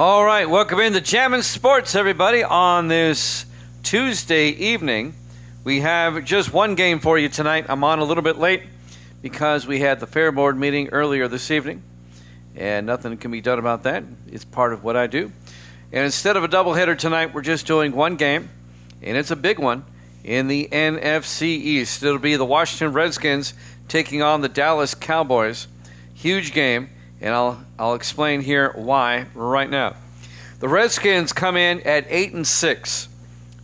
All right, welcome into Jammin' Sports, everybody, on this Tuesday evening. We have just one game for you tonight. I'm on a little bit late because we had the Fair Board meeting earlier this evening, and nothing can be done about that. It's part of what I do. And instead of a doubleheader tonight, we're just doing one game, and it's a big one in the NFC East. It'll be the Washington Redskins taking on the Dallas Cowboys. Huge game. And I'll explain here why right now. The Redskins come in at 8-6.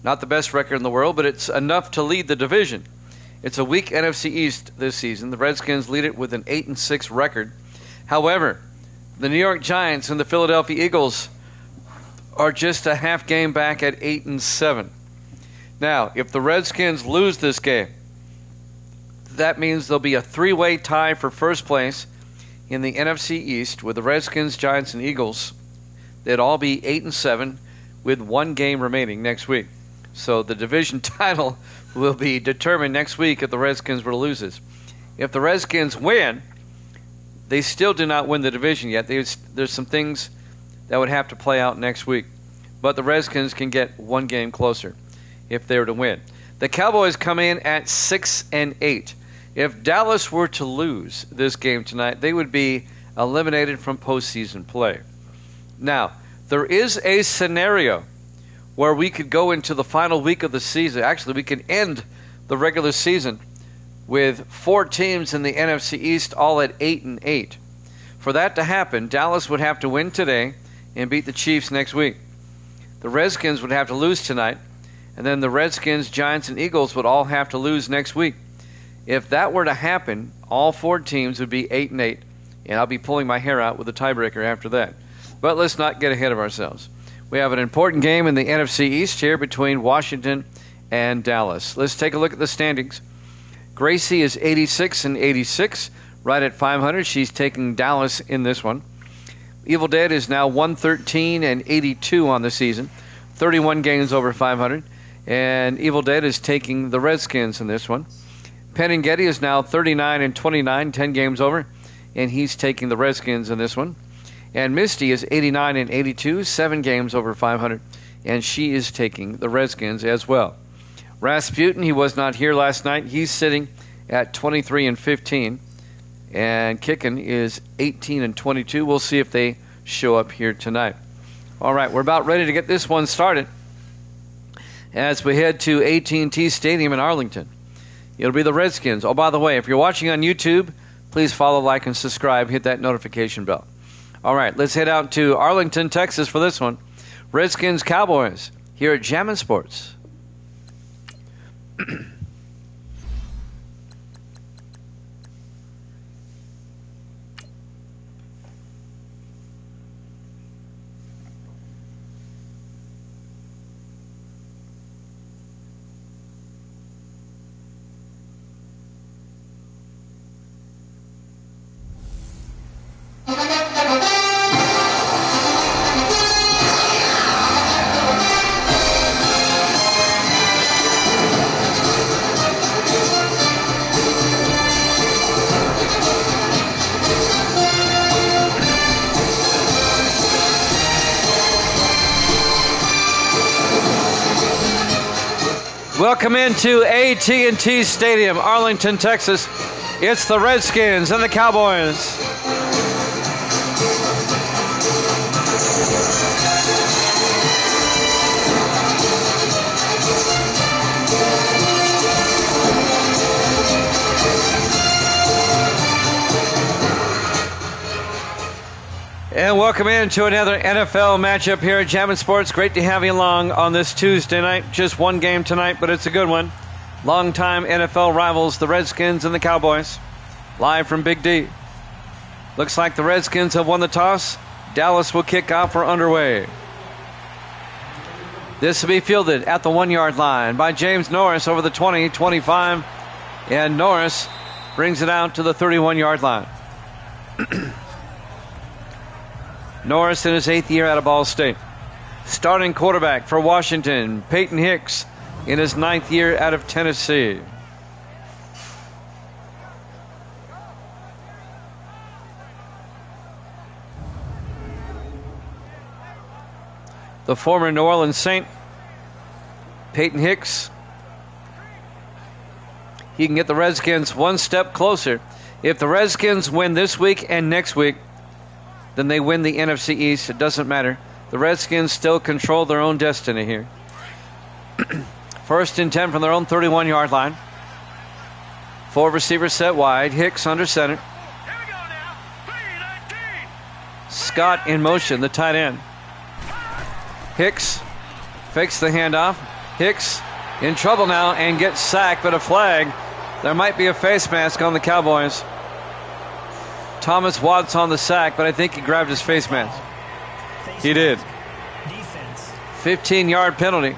Not the best record in the world, but it's enough to lead the division. It's a weak NFC East this season. The Redskins lead it with an 8-6 record. However, the New York Giants and the Philadelphia Eagles are just a half game back at 8-7. Now, if the Redskins lose this game, that means there'll be a three-way tie for first place in the NFC East with the Redskins, Giants, and Eagles. They'd all be 8-7 with one game remaining next week. So the division title will be determined next week if the Redskins were to lose this. If the Redskins win, they still do not win the division yet. There's some things that would have to play out next week. But the Redskins can get one game closer if they were to win. The Cowboys come in at 6-8. If Dallas were to lose this game tonight, they would be eliminated from postseason play. Now, there is a scenario where we could go into the final week of the season. Actually, we could end the regular season with 4 teams in the NFC East all at 8-8. For that to happen, Dallas would have to win today and beat the Chiefs next week. The Redskins would have to lose tonight, and then the Redskins, Giants, and Eagles would all have to lose next week. If that were to happen, all 4 teams would be 8-8, and I'll be pulling my hair out with a tiebreaker after that. But let's not get ahead of ourselves. We have an important game in the NFC East here between Washington and Dallas. Let's take a look at the standings. Gracie is 86-86, right at 500. She's taking Dallas in this one. Evil Dead is now 113-82 on the season, 31 games over 500, and Evil Dead is taking the Redskins in this one. Penn and Getty is now 39-29, 10 games over, and he's taking the Redskins in this one. And Misty is 89-82, 7 games over 500, and she is taking the Redskins as well. Rasputin, he was not here last night. He's sitting at 23-15, and Kicken is 18-22. We'll see if they show up here tonight. All right, we're about ready to get this one started as we head to AT&T Stadium in Arlington. It'll be the Redskins. Oh, by the way, if you're watching on YouTube, please follow, like, and subscribe. Hit that notification bell. All right, let's head out to Arlington, Texas for this one. Redskins Cowboys here at Jammin' Sports. Welcome into AT&T Stadium, Arlington, Texas. It's the Redskins and the Cowboys. And welcome into another NFL matchup here at Jammin' Sports. Great to have you along on this Tuesday night. Just one game tonight, but it's a good one. Longtime NFL rivals, the Redskins and the Cowboys. Live from Big D. Looks like the Redskins have won the toss. Dallas will kick off or underway. This will be fielded at the 1-yard line by James Norris over the 20, 25. And Norris brings it out to the 31-yard line. Norris in his 8th year out of Ball State. Starting quarterback for Washington, Peyton Hicks in his 9th year out of Tennessee. the former New Orleans Saint. Peyton Hicks. He can get the Redskins one step closer. If the Redskins win this week and next week, then they win the NFC East. It doesn't matter. The Redskins still control their own destiny here. 1st and 10 from their own 31-yard line. 4 receivers set wide. Hicks under center. Scott in motion, the tight end. Hicks fakes the handoff. Hicks in trouble now and gets sacked, but a flag. There might be a face mask on the Cowboys. Thomas Watts on the sack, but I think he grabbed his face mask. He did. 15-yard penalty.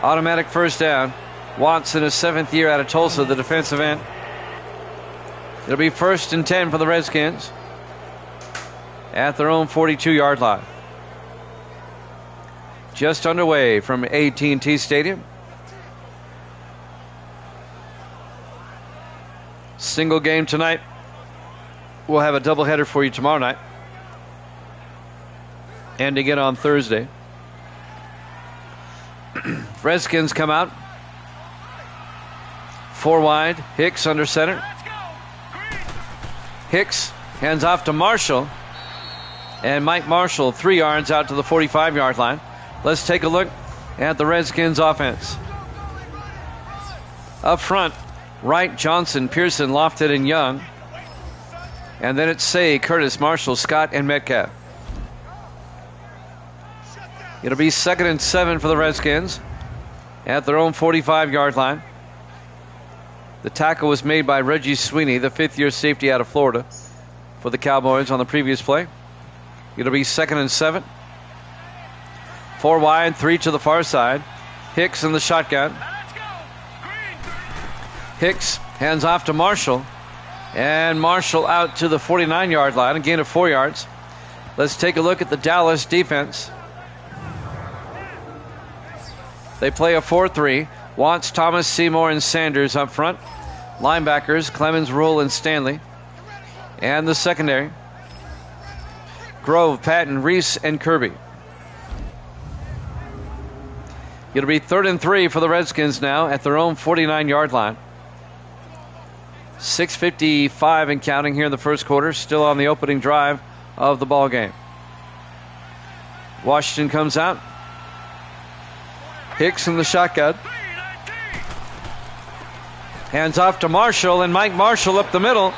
Automatic first down. Watts in his 7th year out of Tulsa, the defensive end. It'll be 1st and 10 for the Redskins at their own 42-yard line. Just underway from AT&T Stadium. Single game tonight. We'll have a doubleheader for you tomorrow night. And again on Thursday. Redskins come out. 4 wide. Hicks under center. Hicks hands off to Marshall. And Mike Marshall 3 yards out to the 45-yard line. Let's take a look at the Redskins offense. Up front, Wright, Johnson, Pearson, Lofted, and Young. And then it's Say, Curtis, Marshall, Scott, and Metcalf. It'll be 2nd and 7 for the Redskins at their own 45-yard line. The tackle was made by Reggie Sweeney, the 5th-year safety out of Florida, for the Cowboys on the previous play. It'll be 2nd and 7. 4 wide, 3 to the far side. Hicks in the shotgun. Hicks hands off to Marshall. And Marshall out to the 49-yard line, a gain of 4 yards. Let's take a look at the Dallas defense. They play a 4-3. Watts, Thomas, Seymour, and Sanders up front. Linebackers, Clemens, Rule, and Stanley. And the secondary, Grove, Patton, Reese, and Kirby. It'll be 3rd and 3 for the Redskins now at their own 49-yard line. 6:55 and counting here in the first quarter. Still on the opening drive of the ball game. Washington comes out. Hicks in the shotgun. Hands off to Marshall, and Mike Marshall up the middle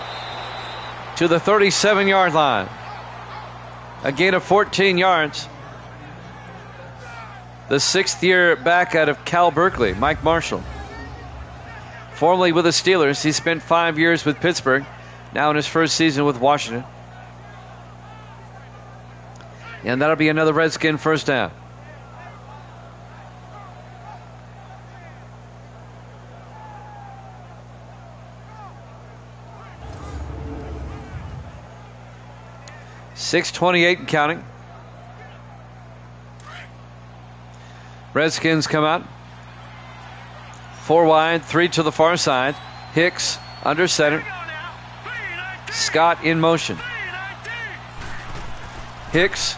to the 37-yard line. A gain of 14 yards. The 6th-year back out of Cal Berkeley, Mike Marshall. Formerly with the Steelers, he spent 5 years with Pittsburgh, now in his first season with Washington. And that'll be another Redskin first down. .6:28 and counting. Redskins come out. 4 wide, 3 to the far side. Hicks under center. Scott in motion. Hicks,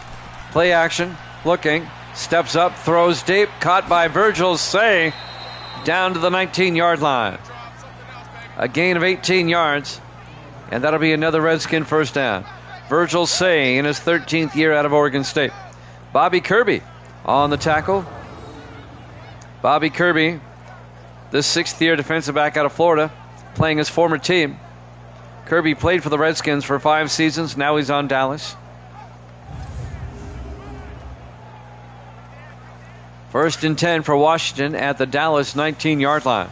play action, looking, steps up, throws deep, caught by Virgil Say, down to the 19-yard line. A gain of 18 yards, and that'll be another Redskin first down. Virgil Say in his 13th year out of Oregon State. Bobby Kirby on the tackle. Bobby Kirby, the 6th-year defensive back out of Florida, playing his former team. Kirby played for the Redskins for 5 seasons. Now he's on Dallas. 1st and 10 for Washington at the Dallas 19-yard line.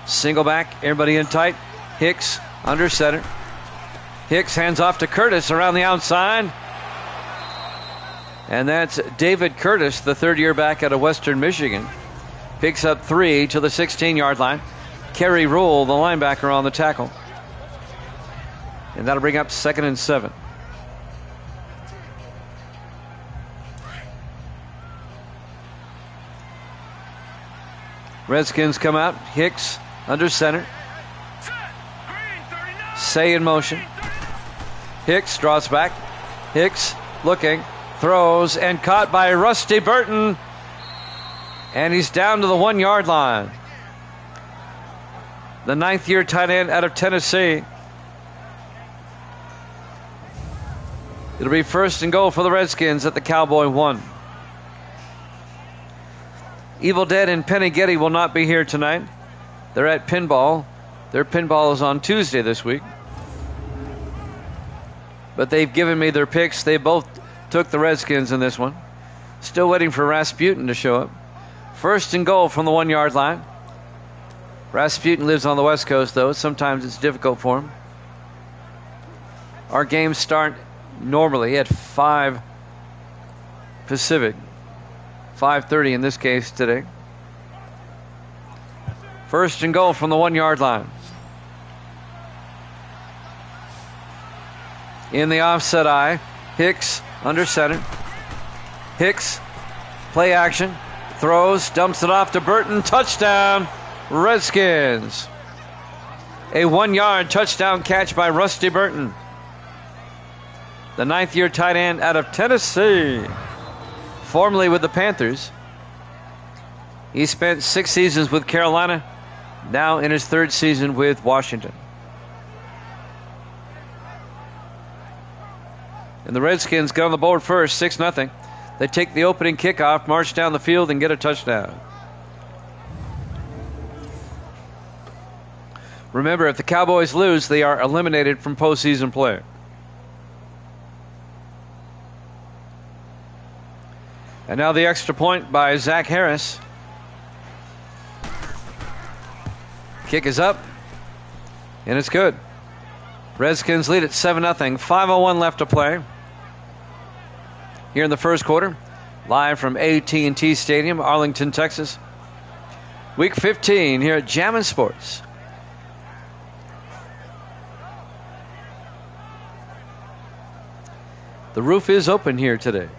Single back, everybody in tight. Hicks under center. Hicks hands off to Curtis around the outside. And that's David Curtis, the 3rd-year back out of Western Michigan. Picks up 3 to the 16-yard line. Kerry Rule, the linebacker, on the tackle. And that'll bring up 2nd and 7. Redskins come out. Hicks under center. Say in motion. Hicks draws back. Hicks looking, throws, and caught by Rusty Burton. And he's down to the 1 yard line. The 9th-year tight end out of Tennessee. It'll be 1st and goal for the Redskins at the Cowboy 1. Evil Dead and Penny Getty will not be here tonight. They're at pinball. Their pinball is on Tuesday this week. But they've given me their picks. They both took the Redskins in this one. Still waiting for Rasputin to show up. 1st and goal from the 1 yard line. Rasputin lives on the West Coast, though. Sometimes it's difficult for him. Our games start normally at 5 Pacific. 5:30 in this case today. 1st and goal from the 1 yard line. In the offset eye, Hicks under center. Hicks, play action, throws, dumps it off to Burton, touchdown, Redskins. A 1 yard touchdown catch by Rusty Burton. The 9th-year tight end out of Tennessee. Formerly with the Panthers. He spent 6 seasons with Carolina, now in his 3rd season with Washington. And the Redskins get on the board first, 6-0. They take the opening kickoff, march down the field, and get a touchdown. Remember, if the Cowboys lose, they are eliminated from postseason play. And now the extra point by Zach Harris. Kick is up, and it's good. Redskins lead at 7-0. 5:01 left to play. Here in the first quarter, live from AT&T Stadium, Arlington, Texas. Week 15 here at Jammin' Sports. The roof is open here today.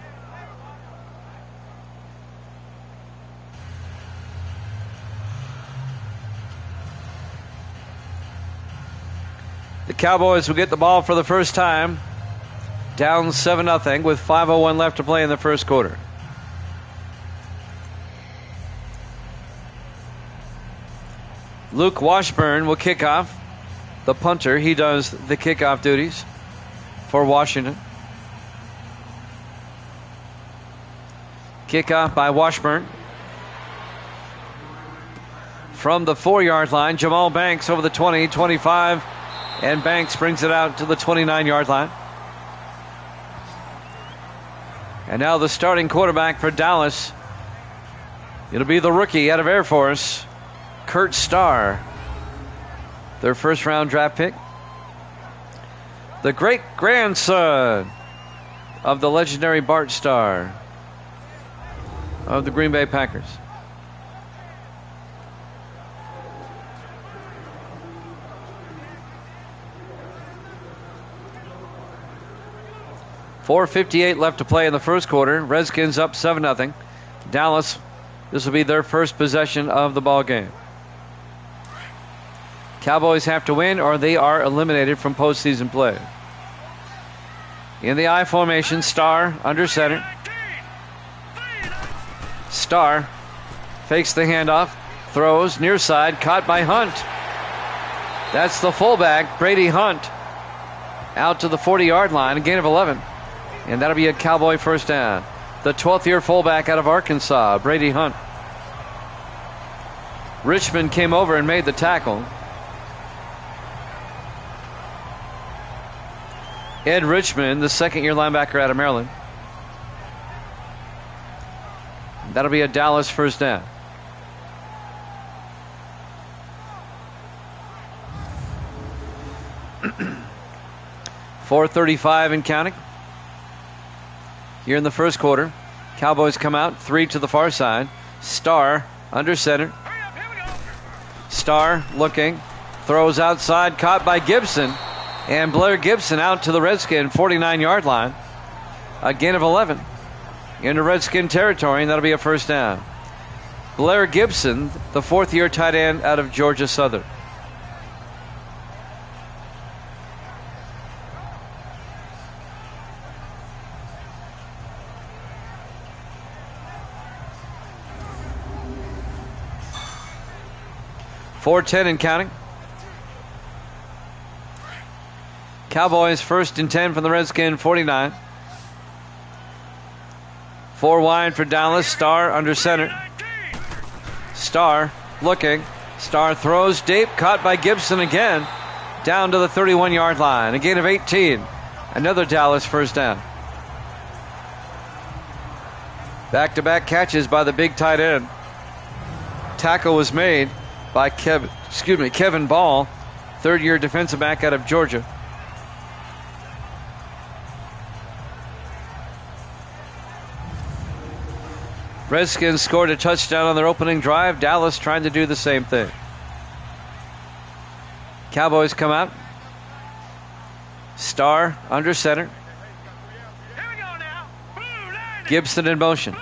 The Cowboys will get the ball for the first time. Down 7-0 with 5:01 left to play in the first quarter. Luke Washburn will kick off. The punter, he does the kickoff duties for Washington. Kickoff by Washburn. From the 4 yard line, Jamal Banks over the 20, 25, and Banks brings it out to the 29 yard line. And now the starting quarterback for Dallas. It'll be the rookie out of Air Force, Kurt Starr. Their first round draft pick. The great grandson of the legendary Bart Starr of the Green Bay Packers. .458 left to play in the first quarter. Redskins up 7-0. Dallas, this will be their first possession of the ball game. Cowboys have to win or they are eliminated from postseason play. In the I formation, Starr under center. Starr fakes the handoff, throws near side, caught by Hunt. That's the fullback, Brady Hunt, out to the 40 yard line, a gain of 11. And that'll be a Cowboy first down. The 12th year fullback out of Arkansas, Brady Hunt. Richmond came over and made the tackle. Ed Richmond, the 2nd year linebacker out of Maryland. That'll be a Dallas first down. .435 and counting. Here in the first quarter, Cowboys come out 3 to the far side. Starr under center. Starr looking, throws outside, caught by Gibson. And Blair Gibson out to the Redskin 49 yard line. A gain of 11 into Redskin territory, and that'll be a first down. Blair Gibson, the 4th year tight end out of Georgia Southern. 4:10 and counting. Cowboys 1st and 10 from the Redskin 49. 4 wide for Dallas. Starr under center. Starr looking. Starr throws deep. Caught by Gibson again. Down to the 31-yard line. A gain of 18. Another Dallas first down. Back-to-back catches by the big tight end. Tackle was made by Kevin Ball, third-year defensive back out of Georgia. Redskins scored a touchdown on their opening drive. Dallas trying to do the same thing. Cowboys come out. Starr under center. Gibson in motion.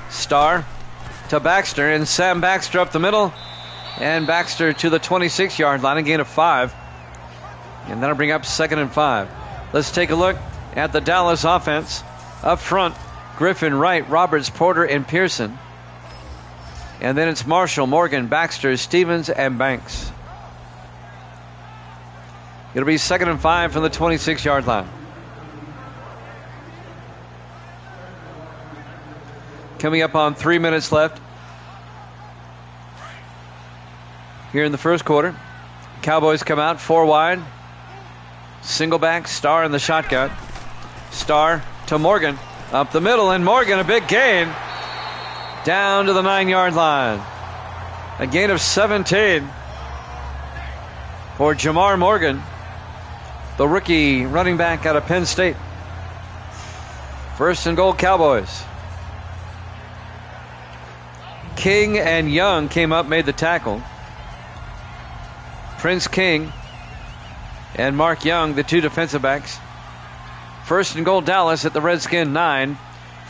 Starr to Baxter, and Sam Baxter up the middle. And Baxter to the 26-yard line, a gain of 5. And that'll bring up 2nd and 5. Let's take a look at the Dallas offense. Up front, Griffin, Wright, Roberts, Porter, and Pearson. And then it's Marshall, Morgan, Baxter, Stevens, and Banks. It'll be 2nd and 5 from the 26-yard line. Coming up on 3 minutes left here in the first quarter. Cowboys come out 4 wide. Single back, Starr in the shotgun. Starr to Morgan. Up the middle, and Morgan, a big gain. Down to the 9-yard line. A gain of 17 for Jamar Morgan, the rookie running back out of Penn State. 1st and goal, Cowboys. King and Young came up, made the tackle. Prince King and Mark Young, the 2 defensive backs. 1st and goal, Dallas at the Redskin 9.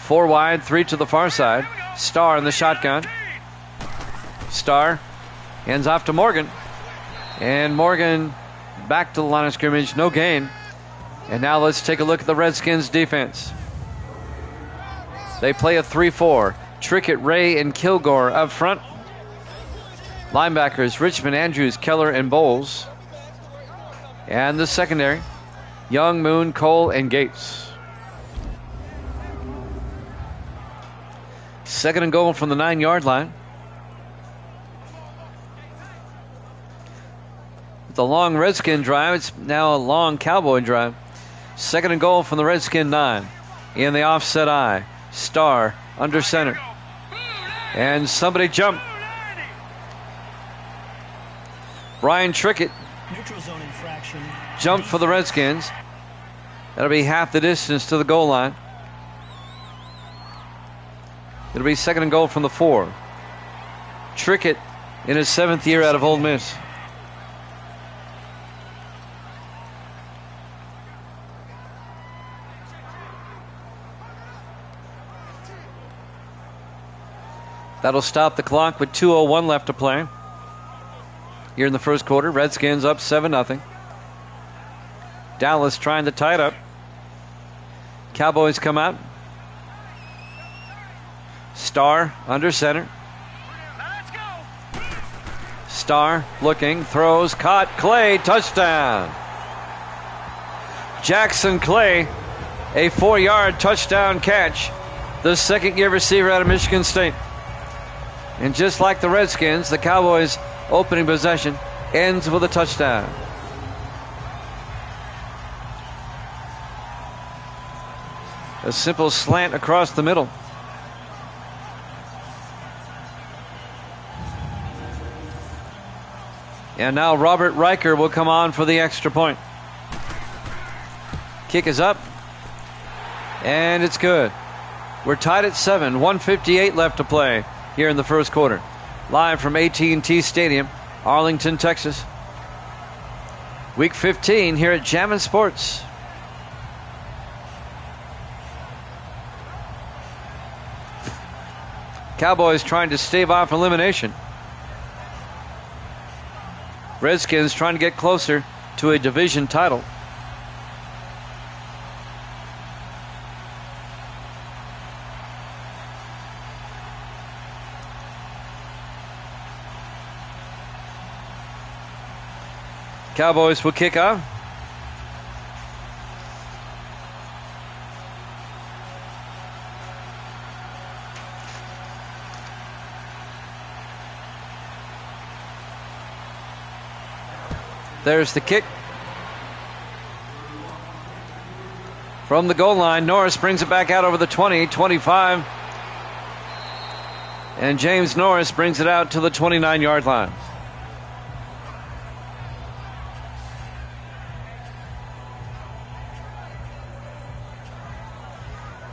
4 wide, 3 to the far side. Starr in the shotgun. Starr hands off to Morgan. And Morgan back to the line of scrimmage, no gain. And now let's take a look at the Redskins defense. They play a 3-4. Trickett, Ray, and Kilgore up front. Linebackers, Richmond, Andrews, Keller, and Bowles. And the secondary, Young, Moon, Cole, and Gates. 2nd and goal from the 9-yard line. With the long Redskin drive, it's now a long Cowboy drive. 2nd and goal from the Redskin 9. In the offset eye, Starr under center. And somebody jumped. Brian Trickett jumped for the Redskins. That'll be half the distance to the goal line. It'll be 2nd and goal from the 4. Trickett in his 7th year out of Ole Miss. That'll stop the clock with 2:01 left to play. Here in the first quarter, Redskins up 7-0. Dallas trying to tie it up. Cowboys come out. Starr under center. Starr looking, throws, caught, Clay, touchdown. Jackson Clay, a 4-yard touchdown catch. The 2nd-year receiver out of Michigan State. And just like the Redskins, the Cowboys' opening possession ends with a touchdown. A simple slant across the middle. And now Robert Riker will come on for the extra point. Kick is up. And it's good. We're tied at 7. 1:58 left to play here in the first quarter. Live from AT&T Stadium, Arlington, Texas. Week 15 here at Jammin' Sports. Cowboys trying to stave off elimination. Redskins trying to get closer to a division title. Cowboys will kick off. There's the kick. From the goal line, Norris brings it back out over the 20, 25. And James Norris brings it out to the 29-yard line.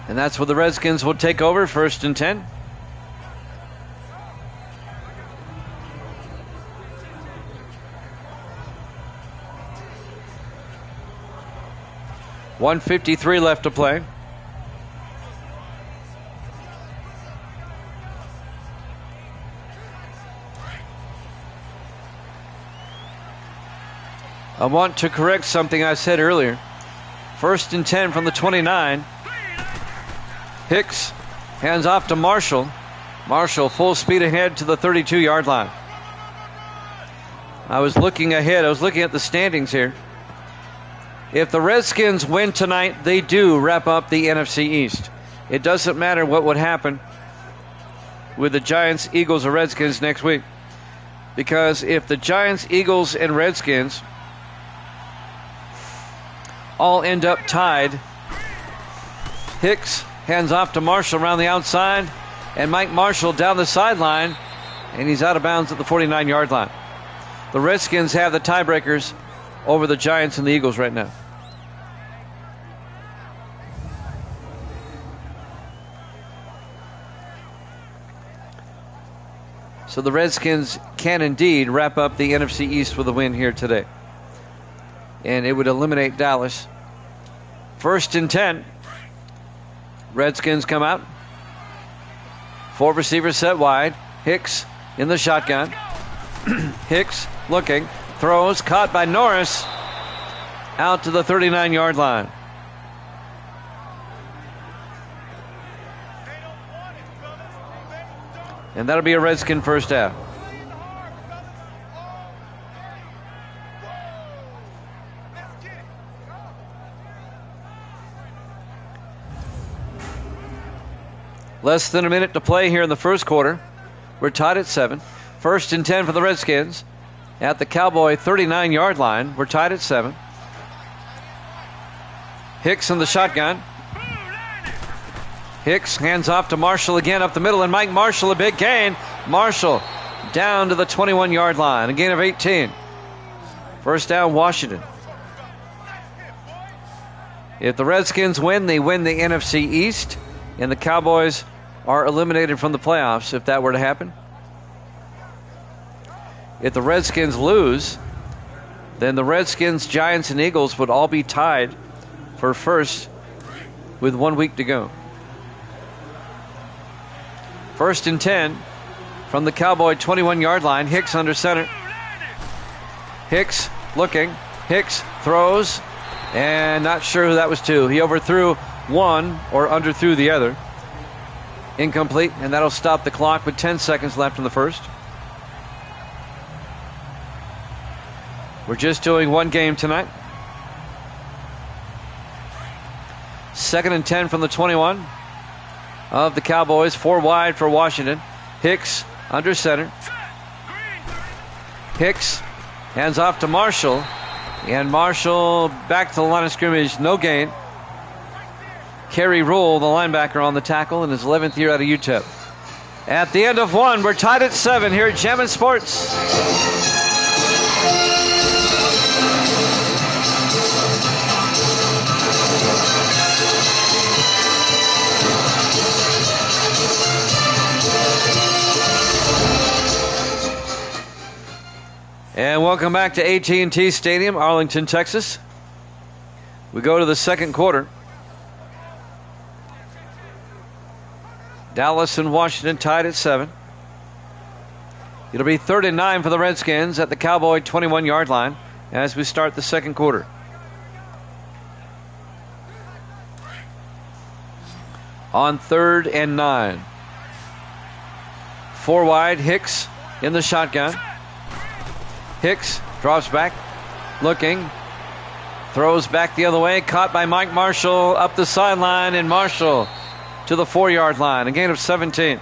And that's where the Redskins will take over, 1st and 10. .153 left to play. I want to correct something I said earlier. 1st and 10 from the 29. Hicks hands off to Marshall. Marshall full speed ahead to the 32-yard line. I was looking ahead. I was looking at the standings here. If the Redskins win tonight, they do wrap up the NFC East. It doesn't matter what would happen with the Giants, Eagles, or Redskins next week. Because if the Giants, Eagles, and Redskins all end up tied, Hicks hands off to Marshall around the outside, and Mike Marshall down the sideline, and he's out of bounds at the 49-yard line. The Redskins have the tiebreakers over the Giants and the Eagles right now. So the Redskins can indeed wrap up the NFC East with a win here today. And it would eliminate Dallas. 1st and 10. Redskins come out. 4 receivers set wide. Hicks in the shotgun. Hicks looking. Throws. Caught by Norris. Out to the 39-yard line. And that'll be a Redskin first down. Less than a minute to play here in the first quarter. We're tied at 7. 1st and 10 for the Redskins at the Cowboy 39-yard line. We're tied at 7. Hicks in the shotgun. Hicks hands off to Marshall again up the middle, and Mike Marshall, a big gain. Marshall down to the 21-yard line, a gain of 18. First down, Washington. If the Redskins win, they win the NFC East, and the Cowboys are eliminated from the playoffs if that were to happen. If the Redskins lose, then the Redskins, Giants, and Eagles would all be tied for first with 1 week to go. 1st and 10 from the Cowboy 21-yard line. Hicks under center. Hicks looking. Hicks throws, and not sure who that was to. He overthrew one or underthrew the other. Incomplete, and that'll stop the clock with 10 seconds left in the first. We're just doing one game tonight. 2nd and 10 from the 21 of the Cowboys. 4 wide for Washington. Hicks under center. Hicks hands off to Marshall. And Marshall back to the line of scrimmage. No gain. Kerry Rule, the linebacker, on the tackle in his 11th year out of UTEP. At the end of 1, we're tied at 7 here at Jammin' Sports. And welcome back to AT&T Stadium, Arlington, Texas. We go to the second quarter. Dallas and Washington tied at 7. It'll be 3rd and 9 for the Redskins at the Cowboy 21-yard line as we start the second quarter. On 3rd and 9. 4 wide, Hicks in the shotgun. Hicks drops back, looking, throws back the other way, caught by Mike Marshall up the sideline, and Marshall to the 4-yard line, a gain of 17.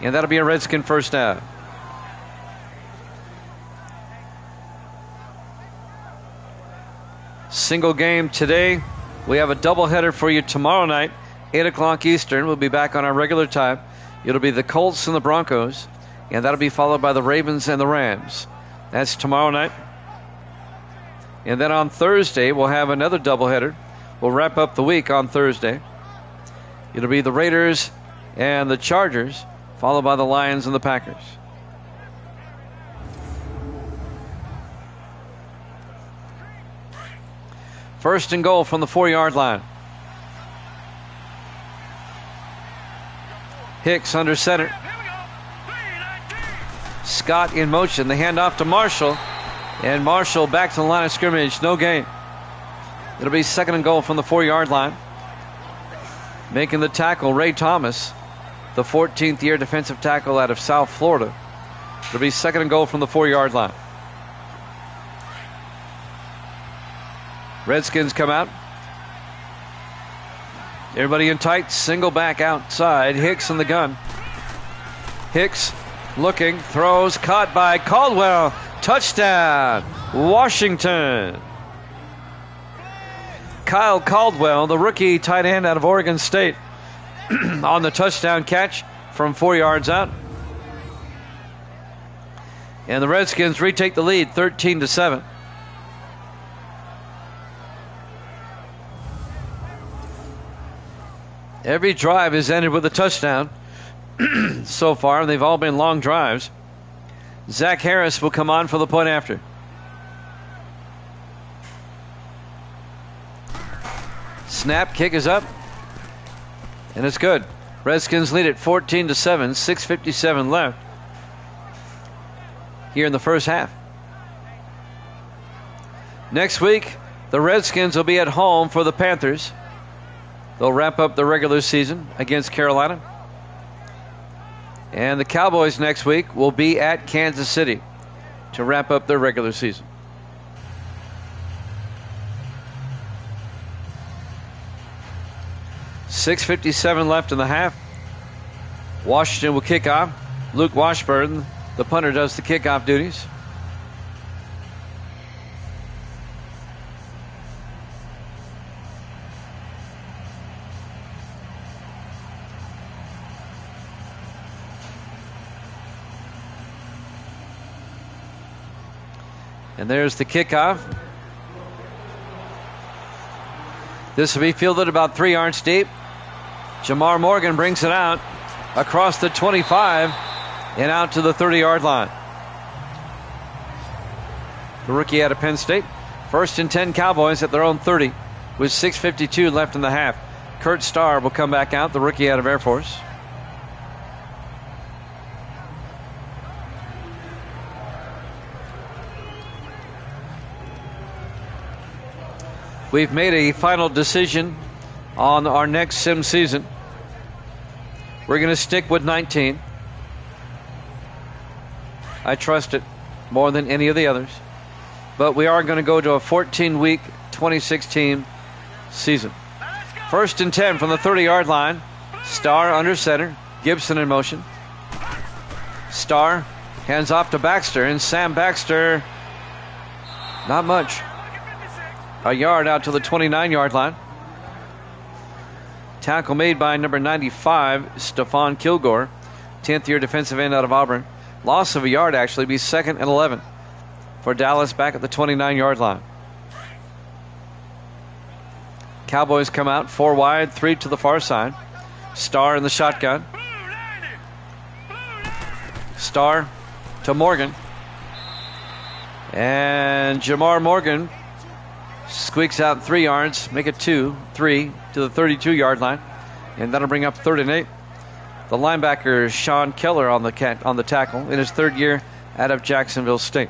And that'll be a Redskin first down. Single game today. We have a doubleheader for you tomorrow night, 8 o'clock Eastern. We'll be back on our regular time. It'll be the Colts and the Broncos, and that'll be followed by the Ravens and the Rams. That's tomorrow night. And then on Thursday, we'll have another doubleheader. We'll wrap up the week on Thursday. It'll be the Raiders and the Chargers, followed by the Lions and the Packers. First and goal from the 4-yard line. Hicks under center. Scott in motion. The handoff to Marshall. And Marshall back to the line of scrimmage. No gain. It'll be second and goal from the 4-yard line. Making the tackle, Ray Thomas, the 14th year defensive tackle out of South Florida. It'll be second and goal from the 4-yard line. Redskins come out. Everybody in tight. Single back outside. Hicks in the gun. Hicks looking. Throws. Caught by Caldwell. Touchdown. Washington. Kyle Caldwell, the rookie tight end out of Oregon State, on the touchdown catch from 4 yards out. And the Redskins retake the lead 13-7. Every drive has ended with a touchdown so far, and they've all been long drives. Zach Harris will come on for the point after. Snap, kick is up, and it's good. Redskins lead it 14-7, 6:57 left here in the first half. Next week, the Redskins will be at home for the Panthers. They'll wrap up the regular season against Carolina. And the Cowboys next week will be at Kansas City to wrap up their regular season. .657 left in the half. Washington will kick off. Luke Washburn, the punter, does the kickoff duties. And there's the kickoff. This will be fielded about 3 yards deep. Jamar Morgan brings it out across the 25 and out to the 30-yard line. The rookie out of Penn State. First and 10 Cowboys at their own 30 with 6:52 left in the half. Kurt Starr will come back out, the rookie out of Air Force. We've made a final decision on our next sim season. We're going to stick with 19. I trust it more than any of the others. But we are going to go to a 14-week 2016 season. First and 10 from the 30-yard line. Starr under center. Gibson in motion. Starr hands off to Baxter, and Sam Baxter, not much. A yard out to the 29-yard line. Tackle made by number 95, Stephon Kilgore, 10th year defensive end out of Auburn. Loss of a yard, actually, be second and 11 for Dallas back at the 29-yard line. Cowboys come out 4 wide, 3 to the far side. Starr in the shotgun. Starr to Morgan. And Jamar Morgan squeaks out 3 yards, make it 3 to the 32-yard line, and that'll bring up 3rd and 8. The linebacker Sean Keller on the tackle in his 3rd year out of Jacksonville State.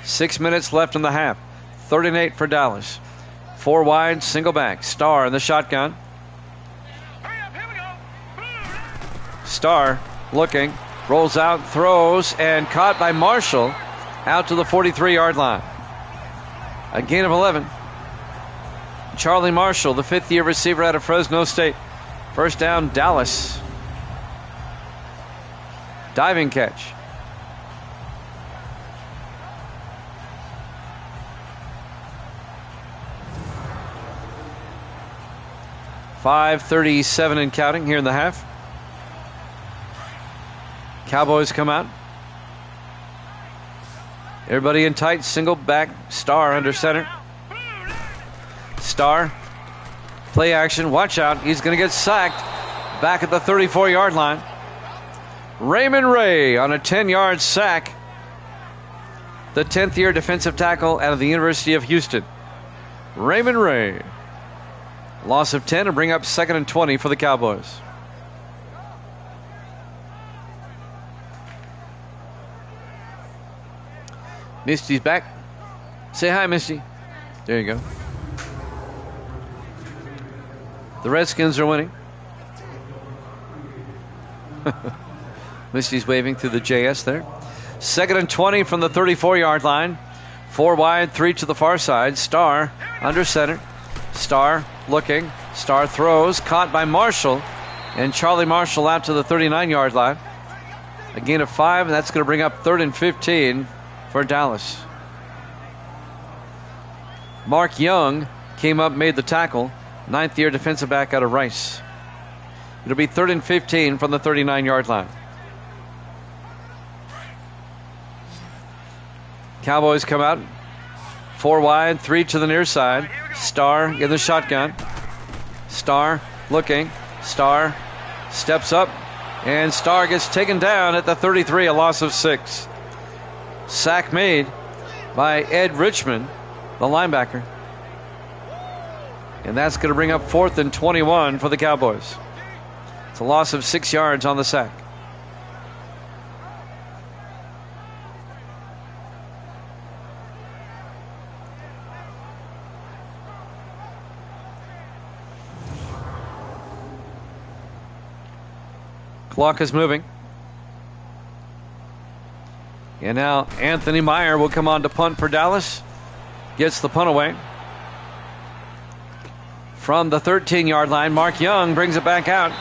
6 minutes left in the half. 3rd and 8 for Dallas. 4 wide, single back. Starr in the shotgun. Starr looking, rolls out, throws, and caught by Marshall out to the 43-yard line. A gain of 11. Charlie Marshall, the fifth-year receiver out of Fresno State. First down, Dallas. Diving catch. .537 and counting here in the half. Cowboys come out. Everybody in tight, single back, Star under center. Star, play action, watch out, he's going to get sacked back at the 34-yard line. Raymond Ray on a 10-yard sack. The 10th-year defensive tackle out of the University of Houston. Raymond Ray. Loss of 10 to bring up 2nd and 20 for the Cowboys. Misty's back. Say hi, Misty. There you go. The Redskins are winning. Misty's waving through the JS there. 2nd and 20 from the 34-yard line. 4 wide, 3 to the far side. Star under center. Star looking. Star throws. Caught by Marshall. And Charlie Marshall out to the 39-yard line. A gain of 5, and that's going to bring up 3rd and 15 for Dallas. Mark Young came up, made the tackle. 9th-year defensive back out of Rice. It'll be 3rd and 15 from the 39-yard line. Cowboys come out. 4 wide, 3 to the near side. Star in the shotgun. Star looking. Star steps up. And Star gets taken down at the 33, a loss of 6. Sack made by Ed Richmond, the linebacker. And that's going to bring up 4th and 21 for the Cowboys. It's a loss of 6 yards on the sack. Clock is moving. And now Anthony Meyer will come on to punt for Dallas. Gets the punt away. From the 13-yard line, Mark Young brings it back out.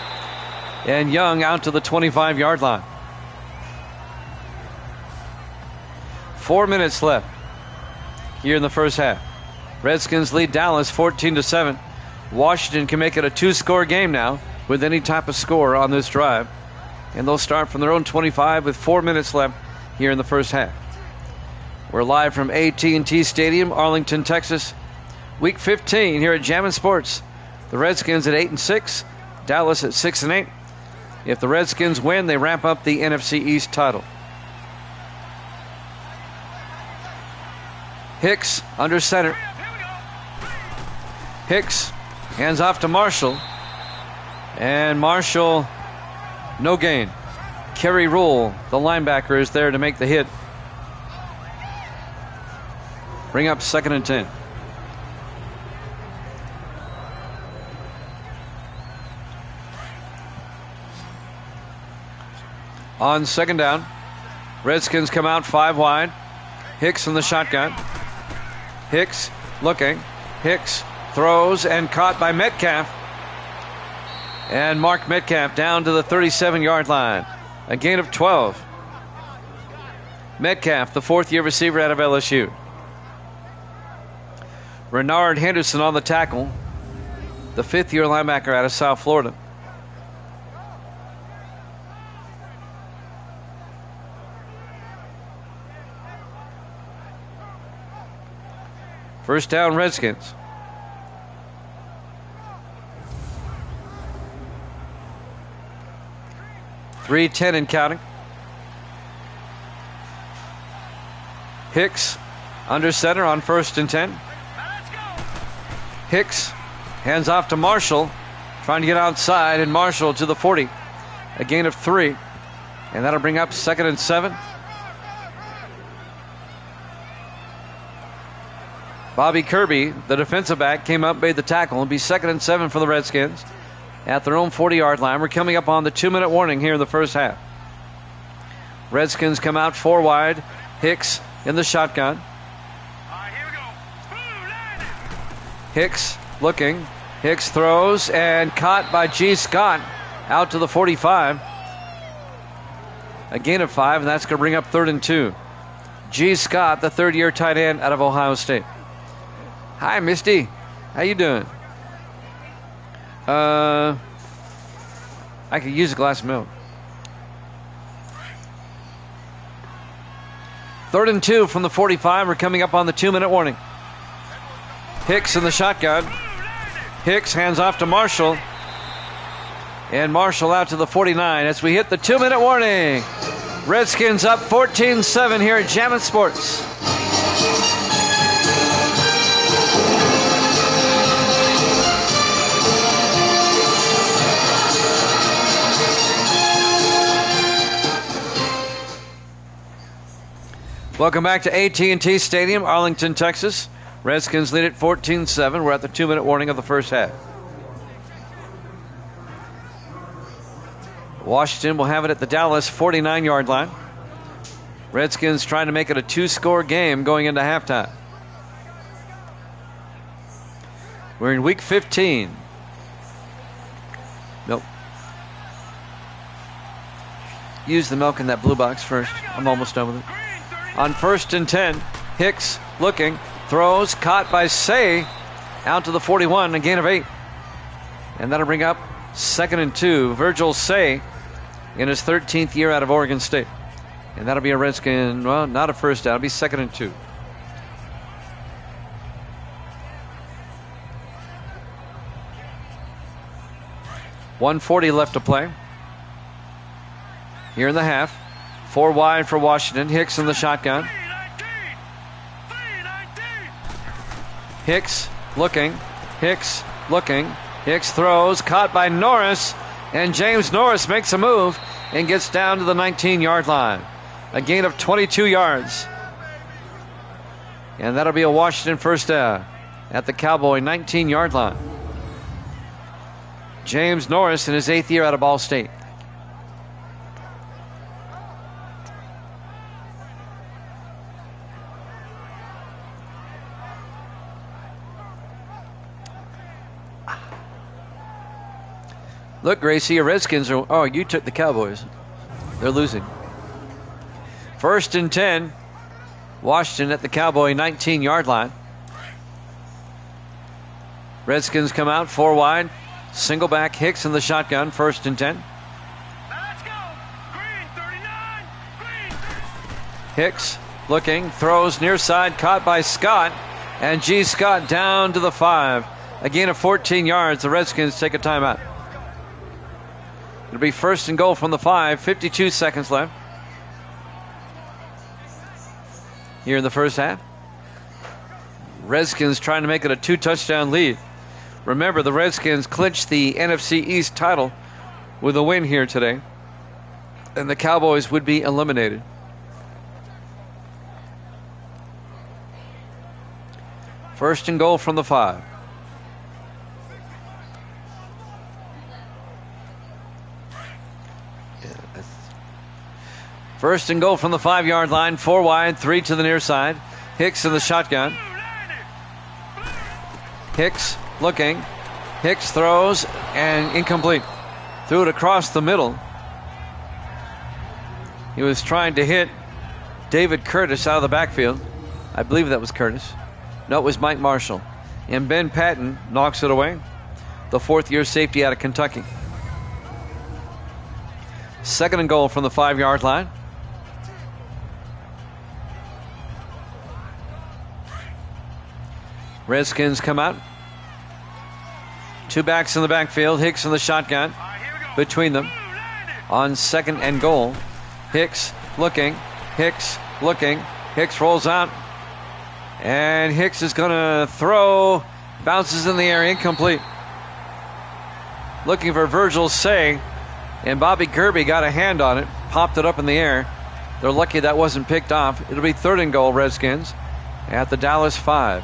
And Young out to the 25-yard line. 4 minutes left here in the first half. Redskins lead Dallas 14-7. Washington can make it a 2-score game now with any type of score on this drive. And they'll start from their own 25 with 4 minutes left here in the first half. We're live from AT&T Stadium, Arlington, Texas. Week 15 here at Jammin' Sports. The Redskins at 8-6, Dallas at 6-8. If the Redskins win, they wrap up the NFC East title. Hicks under center. Hicks hands off to Marshall. And Marshall, no gain. Kerry Rule, the linebacker, is there to make the hit. Bring up 2nd and 10. On 2nd down, Redskins come out 5 wide. Hicks in the shotgun. Hicks looking. Hicks throws and caught by Metcalf. And Mark Metcalf down to the 37-yard line. A gain of 12. Metcalf, the 4th-year receiver out of LSU. Renard Henderson on the tackle. The 5th-year linebacker out of South Florida. First down, Redskins. .310 and counting. Hicks under center on 1st and 10. Hicks hands off to Marshall, trying to get outside, and Marshall to the 40. A gain of 3. And that'll bring up 2nd and 7. Bobby Kirby, the defensive back, came up, made the tackle. It'll be 2nd and 7 for the Redskins at their own 40-yard line. We're coming up on the 2-minute warning here in the first half. Redskins come out 4 wide. Hicks in the shotgun. Hicks looking. Hicks throws and caught by G. Scott out to the 45. A gain of 5, and that's going to bring up 3rd and 2. G. Scott, the third-year tight end out of Ohio State. Hi, Misty. How you doing? I could use a glass of milk. 3rd and 2 from the 45. We're coming up on the 2-minute warning. Hicks in the shotgun. Hicks hands off to Marshall. And Marshall out to the 49 as we hit the 2-minute warning. Redskins up 14-7 here at Jammin' Sports. Welcome back to AT&T Stadium, Arlington, Texas. Redskins lead at 14-7. We're at the 2-minute warning of the first half. Washington will have it at the Dallas 49-yard line. Redskins trying to make it a 2-score game going into halftime. We're in week 15. Nope. Use the milk in that blue box first. I'm almost done with it. On 1st and 10, Hicks looking, throws, caught by Say, out to the 41, a gain of 8. And that'll bring up 2nd and 2. Virgil Say in his 13th year out of Oregon State. And that'll be a Redskin, well, not a first down, it'll be 2nd and 2. .140 left to play here in the half. 4 wide for Washington. Hicks in the shotgun. Hicks looking. Hicks looking. Hicks throws. Caught by Norris. And James Norris makes a move and gets down to the 19-yard line. A gain of 22 yards. And that'll be a Washington first down at the Cowboy 19-yard line. James Norris in his 8th year out of Ball State. Look, Gracie, your Redskins are... Oh, you took the Cowboys. They're losing. 1st and 10. Washington at the Cowboy 19-yard line. Redskins come out 4 wide. Single back. Hicks in the shotgun. 1st and 10. Let's go. Green, 39. Green. Hicks looking. Throws near side. Caught by Scott. And G. Scott down to the 5. A gain of 14 yards. The Redskins take a timeout. It'll be 1st and goal from the 5. 52 seconds left here in the first half. Redskins trying to make it a 2-touchdown lead. Remember, the Redskins clinched the NFC East title with a win here today, and the Cowboys would be eliminated. First and goal from the 5. First and goal from the 5-yard line. 4 wide, 3 to the near side. Hicks in the shotgun. Hicks looking. Hicks throws and incomplete. Threw it across the middle. He was trying to hit David Curtis out of the backfield. I believe that was Curtis. No, it was Mike Marshall. And Ben Patton knocks it away. The 4th-year safety out of Kentucky. 2nd and goal from the 5-yard line. Redskins come out. 2 backs in the backfield. Hicks in the shotgun. Between them. On 2nd and goal. Hicks looking. Hicks looking. Hicks rolls out. And Hicks is going to throw. Bounces in the air. Incomplete. Looking for Virgil Say. And Bobby Kirby got a hand on it. Popped it up in the air. They're lucky that wasn't picked off. It'll be 3rd and goal, Redskins, at the Dallas 5.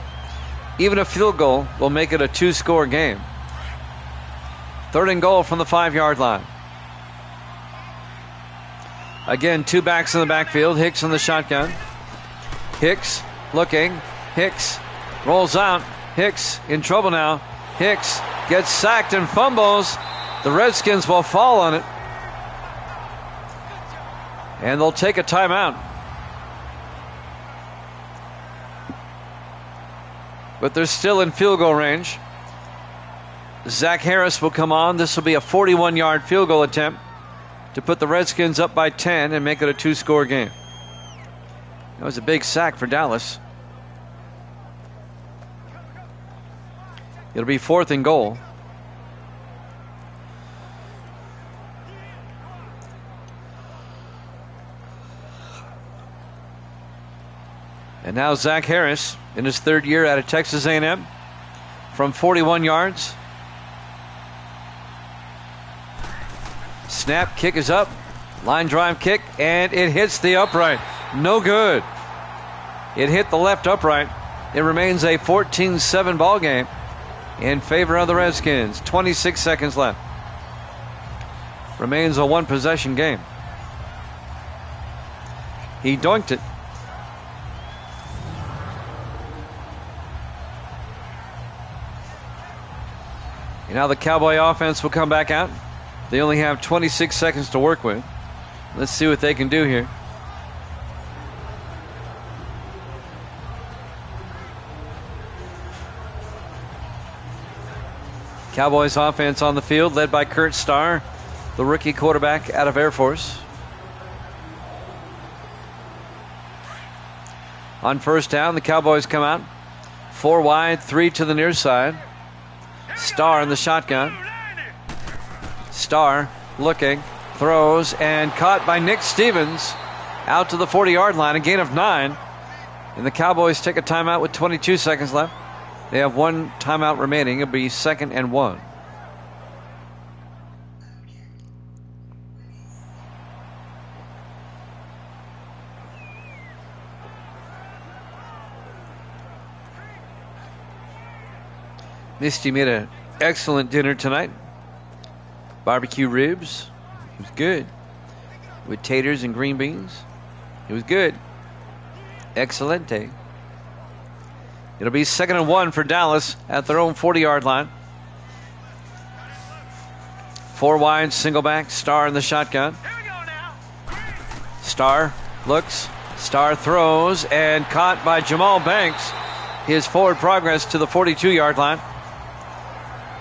Even a field goal will make it a 2-score game. 3rd and goal from the 5-yard line. Again, 2 backs in the backfield. Hicks in the shotgun. Hicks looking. Hicks rolls out. Hicks in trouble now. Hicks gets sacked and fumbles. The Redskins will fall on it. And they'll take a timeout. But they're still in field goal range. Zach Harris will come on. This will be a 41-yard field goal attempt to put the Redskins up by 10 and make it a 2-score game. That was a big sack for Dallas. It'll be 4th and goal. And now Zach Harris in his 3rd year out of Texas A&M from 41 yards. Snap, kick is up. Line drive kick, and it hits the upright. No good. It hit the left upright. It remains a 14-7 ball game in favor of the Redskins. 26 seconds left. Remains a 1-possession game. He doinked it. And now the Cowboy offense will come back out. They only have 26 seconds to work with. Let's see what they can do here. Cowboys offense on the field, led by Kurt Starr, the rookie quarterback out of Air Force. On first down, the Cowboys come out. 4 wide, 3 to the near side. Starr in the shotgun. Starr looking, throws, and caught by Nick Stevens out to the 40-yard line, a gain of 9. And the Cowboys take a timeout with 22 seconds left. They have 1 timeout remaining. It'll be 2nd and 1. Misty made an excellent dinner tonight. Barbecue ribs. It was good. With taters and green beans. It was good. Excelente. It'll be 2nd and 1 for Dallas at their own 40-yard line. 4 wide, single back. Starr in the shotgun. Starr looks. Starr throws and caught by Jamal Banks. His forward progress to the 42-yard line.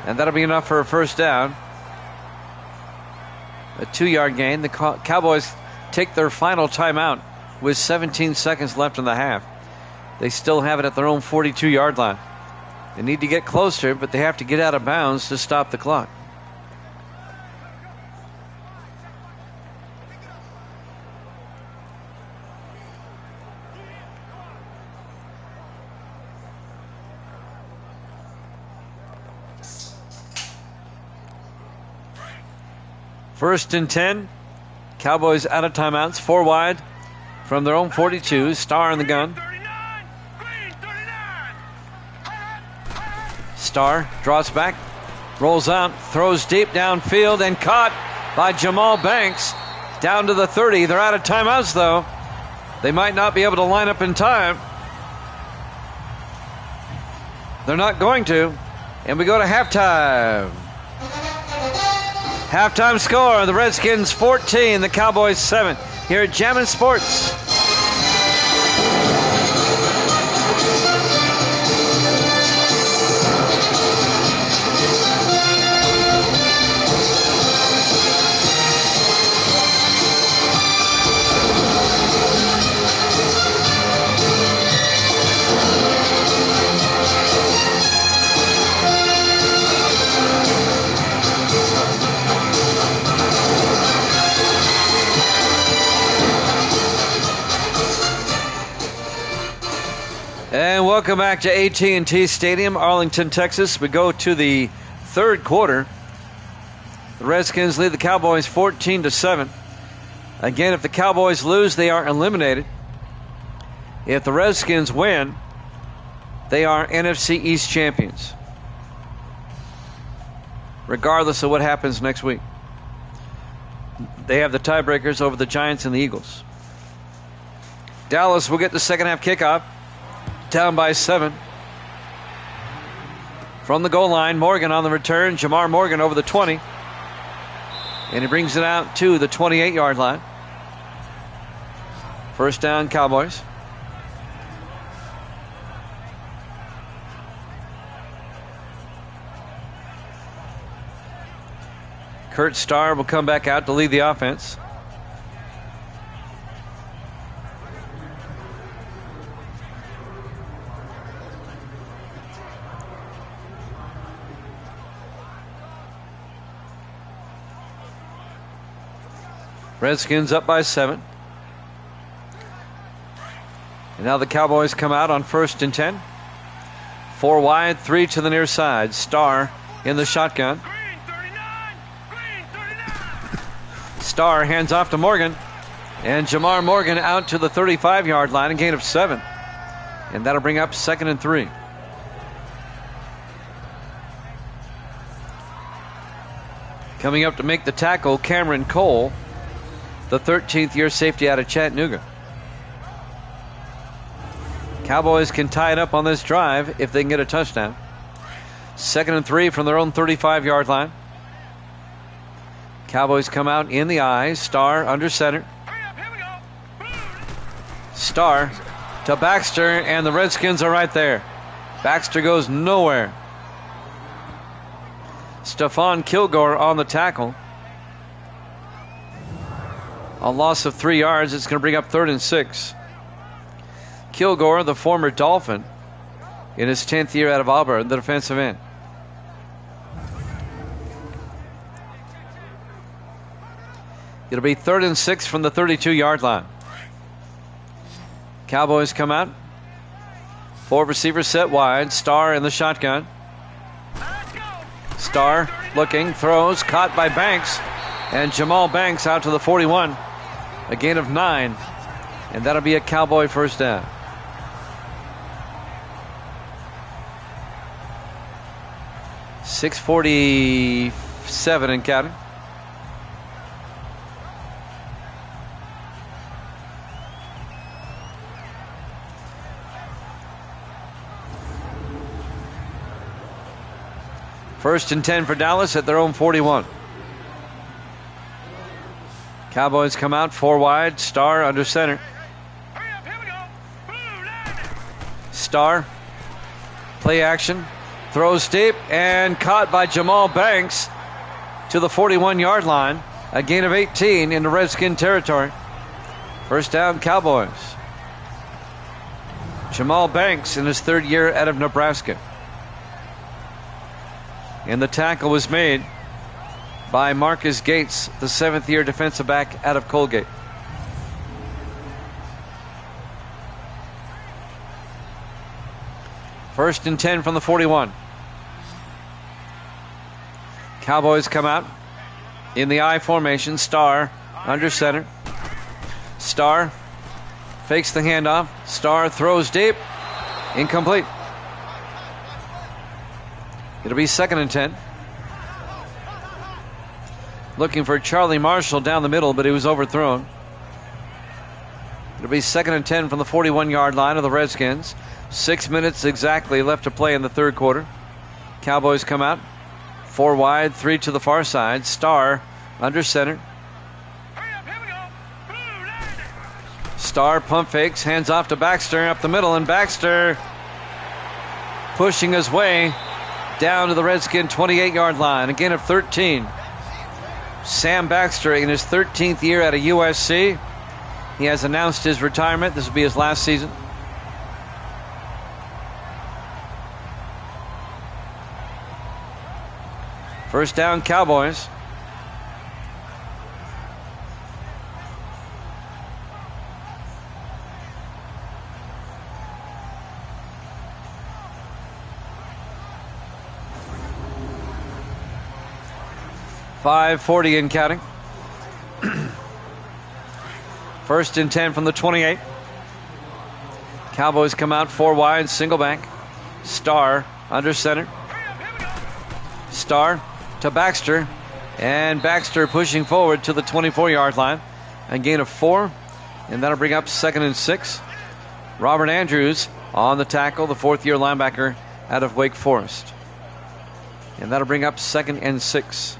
And that'll be enough for a first down. A 2-yard gain. The Cowboys take their final timeout with 17 seconds left in the half. They still have it at their own 42-yard line. They need to get closer, but they have to get out of bounds to stop the clock. First and 10. Cowboys out of timeouts. 4 wide from their own 42. Starr in the gun. Starr draws back, rolls out, throws deep downfield, and caught by Jamal Banks down to the 30. They're out of timeouts, though. They might not be able to line up in time. They're not going to. And we go to halftime. Halftime score, the Redskins 14, the Cowboys 7. Here at Jammin' Sports. And welcome back to AT&T Stadium, Arlington, Texas. We go to the 3rd quarter. The Redskins lead the Cowboys 14-7. Again, if the Cowboys lose, they are eliminated. If the Redskins win, they are NFC East champions, regardless of what happens next week. They have the tiebreakers over the Giants and the Eagles. Dallas will get the second half kickoff. Down by 7. From the goal line, Morgan on the return. Jamar Morgan over the 20. And he brings it out to the 28-yard line. First down, Cowboys. Kurt Starr will come back out to lead the offense. Redskins up by 7. And now the Cowboys come out on 1st and 10. 4 wide, 3 to the near side. Starr in the shotgun. Green 39. Green 39. Starr hands off to Morgan. And Jamar Morgan out to the 35-yard line, a gain of 7. And that'll bring up 2nd and 3. Coming up to make the tackle, Cameron Cole, the 13th year safety out of Chattanooga. Cowboys can tie it up on this drive if they can get a touchdown. 2nd and 3 from their own 35-yard line. Cowboys come out in the eye. Starr under center. Hurry up, here we go. Starr to Baxter, and the Redskins are right there. Baxter goes nowhere. Stephon Kilgore on the tackle. A loss of 3 yards. It's going to bring up 3rd and 6. Kilgore, the former Dolphin, in his 10th year out of Auburn, the defensive end. It'll be 3rd and 6 from the 32-yard line. Cowboys come out. 4 receivers set wide. Starr in the shotgun. Starr looking, throws, caught by Banks. And Jamal Banks out to the 41. A gain of 9. And that'll be a Cowboy first down. .647 and counting. First and 10 for Dallas at their own 41. Cowboys come out 4 wide. Starr under center. Hurry up, here we go. Blue line. Starr, play action, throws deep, and caught by Jamal Banks to the 41-yard line. A gain of 18 into Redskin territory. First down, Cowboys. Jamal Banks in his 3rd year out of Nebraska. And the tackle was made by Marcus Gates, the 7th year defensive back out of Colgate. First and 10 from the 41. Cowboys come out in the I formation. Starr under center. Starr fakes the handoff. Starr throws deep. Incomplete. It'll be 2nd and 10. Looking for Charlie Marshall down the middle, but he was overthrown. It'll be 2nd and 10 from the 41-yard line of the Redskins. 6 minutes exactly left to play in the 3rd quarter. Cowboys come out. 4 wide, 3 to the far side. Starr under center. Hurry up, here we go. Blue line. Starr pump fakes, hands off to Baxter up the middle, and Baxter pushing his way down to the Redskin 28-yard line. A gain of 13. Sam Baxter in his 13th year at a USC. He has announced his retirement. This will be his last season. First down, Cowboys. .540 and counting. First and 10 from the 28. Cowboys come out 4 wide, single back. Starr under center. Starr to Baxter. And Baxter pushing forward to the 24-yard line. A gain of 4. And that'll bring up 2nd and 6. Robert Andrews on the tackle, the 4th-year linebacker out of Wake Forest. And that'll bring up 2nd and 6.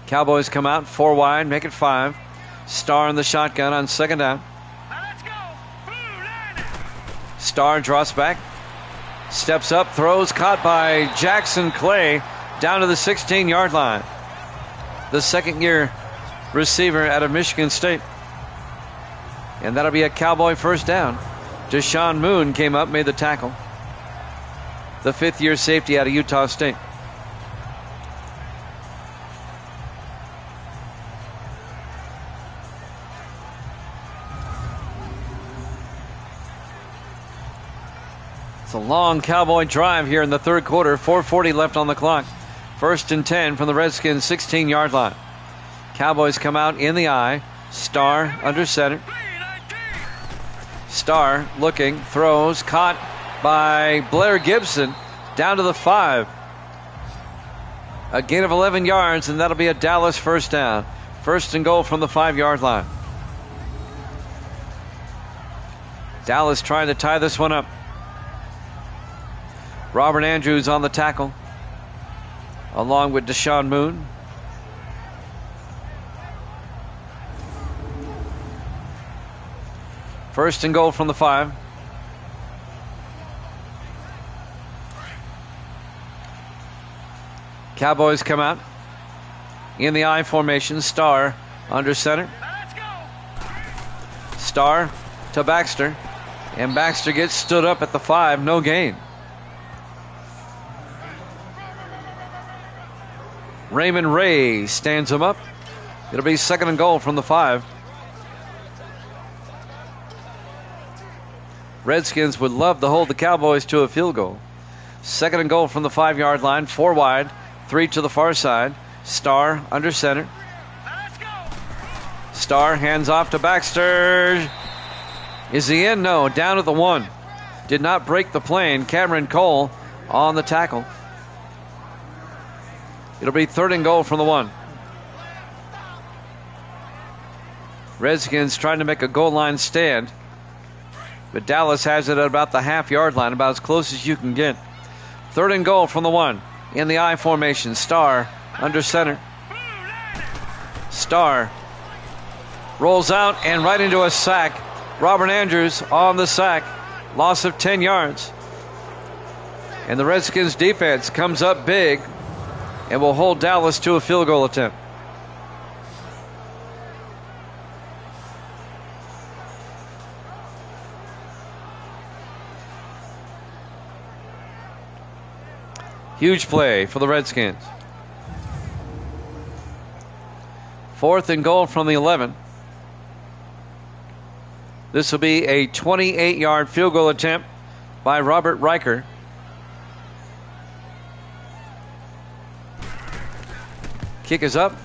Cowboys come out 4 wide, make it 5. Starr in the shotgun on 2nd down. Now let's go. Blue line. Starr drops back, steps up, throws, caught by Jackson Clay down to the 16-yard line. The second-year receiver out of Michigan State. And that'll be a Cowboy first down. Deshaun Moon came up, made the tackle. The 5th-year safety out of Utah State. It's a long Cowboy drive here in the third quarter. 4:40 left on the clock. 1st and 10 from the Redskins' 16-yard line. Cowboys come out in the eye. Starr under center. Starr looking, throws, caught by Blair Gibson down to the 5. A gain of 11 yards, and that'll be a Dallas first down. 1st and goal from the 5-yard line. Dallas trying to tie this one up. Robert Andrews on the tackle, along with Deshaun Moon. First and goal from the 5. Cowboys come out in the I formation. Starr under center. Starr to Baxter, and Baxter gets stood up at the 5. No gain. Raymond Ray stands him up. It'll be 2nd and goal from the 5. Redskins would love to hold the Cowboys to a field goal. 2nd and goal from the 5-yard line. 4 wide, 3 to the far side. Starr under center. Starr hands off to Baxter. Is he in? No, down at the 1. Did not break the plane. Cameron Cole on the tackle. It'll be 3rd and goal from the 1. Redskins trying to make a goal line stand, but Dallas has it at about the half-yard line, about as close as you can get. 3rd and goal from the 1. In the I formation. Starr under center. Starr rolls out and right into a sack. Robert Andrews on the sack. Loss of 10 yards. And the Redskins defense comes up big and will hold Dallas to a field goal attempt. Huge play for the Redskins. 4th and goal from the 11. This will be a 28-yard field goal attempt by Robert Riker. Kick is up,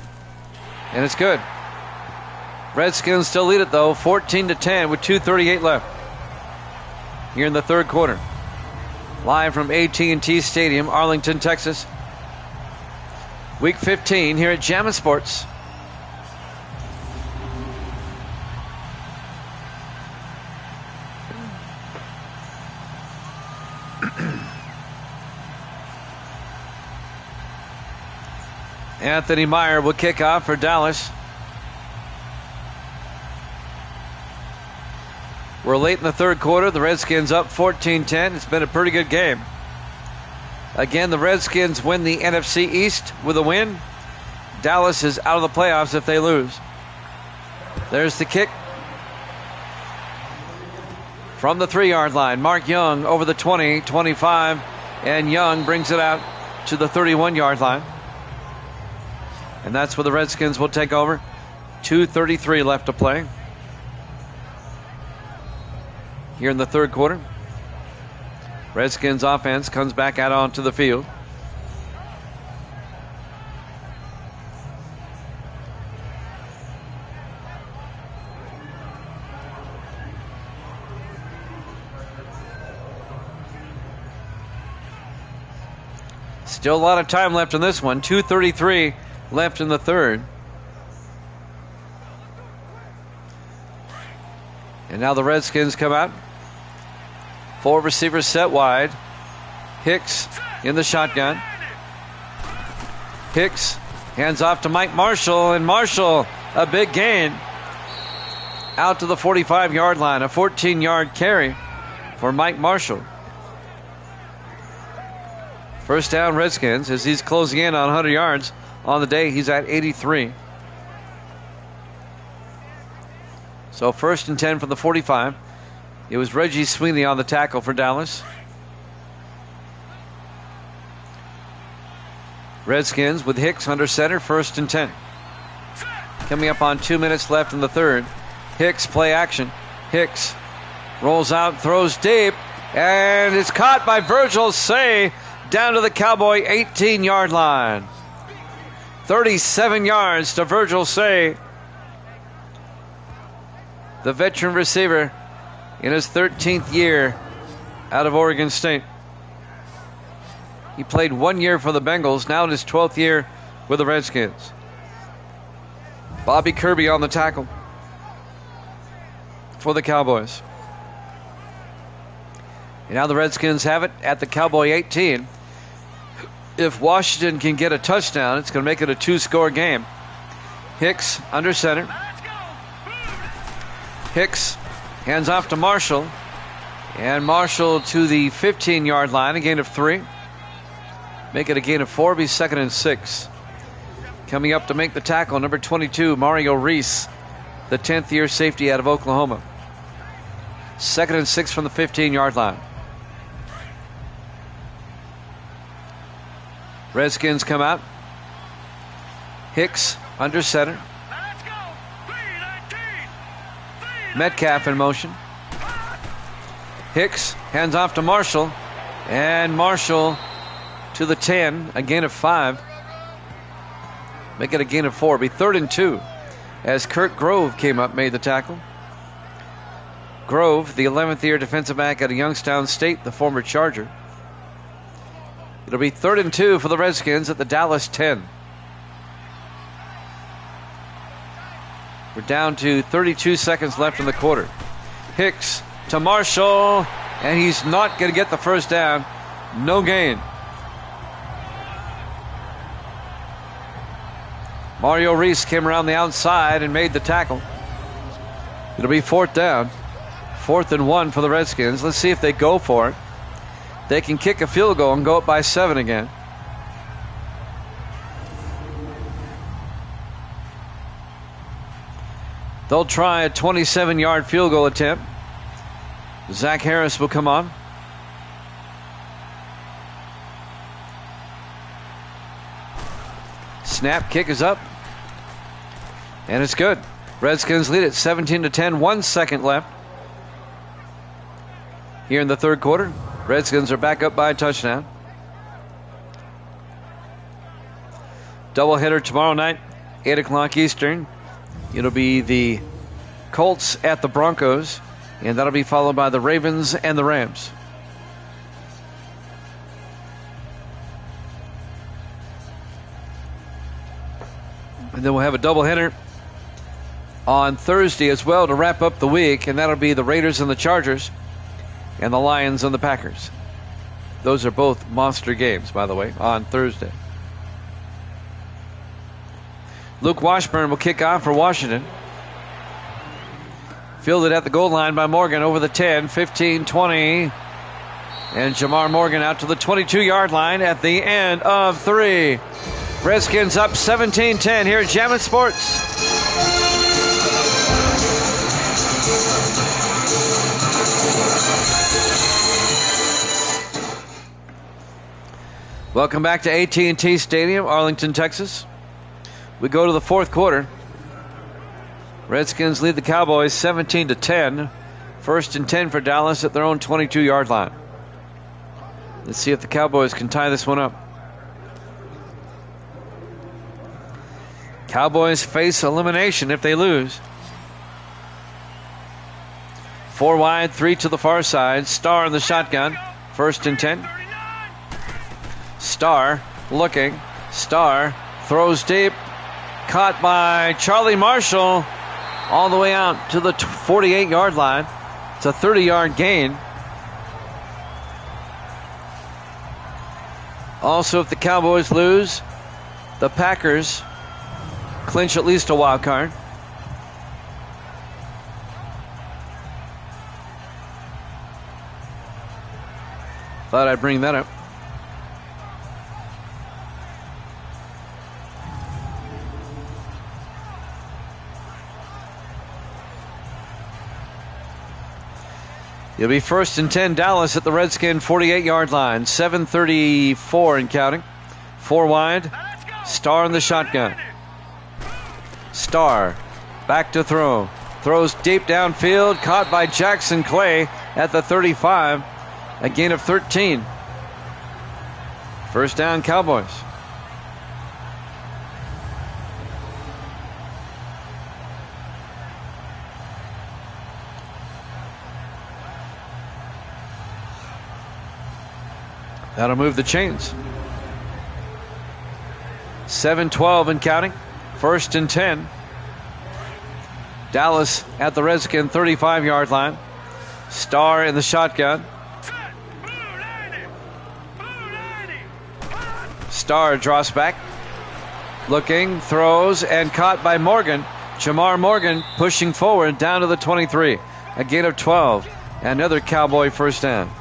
and it's good. Redskins still lead it, though, 14-10 with 2:38 left here in the third quarter. Live from AT&T Stadium, Arlington, Texas. Week 15 here at Jammin' Sports. Anthony Meyer will kick off for Dallas. We're late in the third quarter. The Redskins up 14-10. It's been a pretty good game. Again, the Redskins win the NFC East with a win. Dallas is out of the playoffs if they lose. There's the kick from the 3-yard line. Mark Young over the 20, 25, and Young brings it out to the 31-yard line. And that's where the Redskins will take over. 2:33 left to play here in the third quarter. Redskins offense comes back out onto the field. Still a lot of time left in this one. 2:33 left in the third. And now the Redskins come out. Four receivers set wide. Hicks in the shotgun. Hicks hands off to Mike Marshall, and Marshall, a big gain out to the 45-yard line. A 14-yard carry for Mike Marshall. First down, Redskins, as he's closing in on 100 yards on the day. He's at 83. So 1st and 10 from the 45. It was Reggie Sweeney on the tackle for Dallas. Redskins with Hicks under center, 1st and 10. Coming up on 2 minutes left in the third. Hicks play action. Hicks rolls out, throws deep, and it's caught by Virgil Say down to the Cowboy 18-yard line. 37 yards to Virgil Say, the veteran receiver in his 13th year out of Oregon State. He played 1 year for the Bengals, now in his 12th year with the Redskins. Bobby Kirby on the tackle for the Cowboys. And now the Redskins have it at the Cowboy 18. If Washington can get a touchdown, it's going to make it a 2-score game. Hicks under center. Hicks hands off to Marshall. And Marshall to the 15-yard line, a gain of 3. Make it a gain of 4, be 2nd and 6. Coming up to make the tackle, number 22, Mario Reese, the 10th-year safety out of Oklahoma. 2nd and 6 from the 15-yard line. Redskins come out. Hicks under center. Metcalf in motion. Hicks hands off to Marshall. And Marshall to the 10, a gain of 5. Make it a gain of 4. Be 3rd and 2 as Kurt Grove came up, made the tackle. Grove, the 11th year defensive back out of Youngstown State, the former Charger. It'll be 3rd and 2 for the Redskins at the Dallas 10. We're down to 32 seconds left in the quarter. Hicks to Marshall, and he's not going to get the first down. No gain. Mario Reese came around the outside and made the tackle. It'll be 4th down. 4th and 1 for the Redskins. Let's see if they go for it. They can kick a field goal and go up by 7 again. They'll try a 27-yard field goal attempt. Zach Harris will come on. Snap, kick is up. And it's good. Redskins lead at 17-10, 1 second left. Here in the third quarter, Redskins are back up by a touchdown. Doubleheader tomorrow night, 8 o'clock Eastern. It'll be the Colts at the Broncos, and that'll be followed by the Ravens and the Rams. And then we'll have a doubleheader on Thursday as well to wrap up the week, and that'll be the Raiders and the Chargers and the Lions and the Packers. Those are both monster games, by the way, on Thursday. Luke Washburn will kick off for Washington. Fielded at the goal line by Morgan over the 10, 15, 20. And Jamar Morgan out to the 22-yard line at the end of 3. Redskins up 17-10 here at Jammin' Sports. Welcome back to AT&T Stadium, Arlington, Texas. We go to the fourth quarter. Redskins lead the Cowboys 17-10. 1st and 10 for Dallas at their own 22-yard line. Let's see if the Cowboys can tie this one up. Cowboys face elimination if they lose. 4 wide, 3 to the far side. Starr in the shotgun. 1st and 10. Starr looking. Starr throws deep. Caught by Charlie Marshall all the way out to the 48-yard line. It's a 30-yard gain. Also, if the Cowboys lose, the Packers clinch at least a wild card. Thought I'd bring that up. It'll be 1st and 10, Dallas at the Redskin 48-yard line. 7:34 and counting. 4 wide. Starr in the shotgun. Starr back to throw. Throws deep downfield. Caught by Jackson Clay at the 35. A gain of 13. First down, Cowboys. That'll move the chains. 7:12 and counting. 1st and 10. Dallas at the Redskin 35-yard line. Starr in the shotgun. Starr draws back. Looking, throws, and caught by Morgan. Jamar Morgan pushing forward down to the 23. A gain of 12. Another Cowboy first down.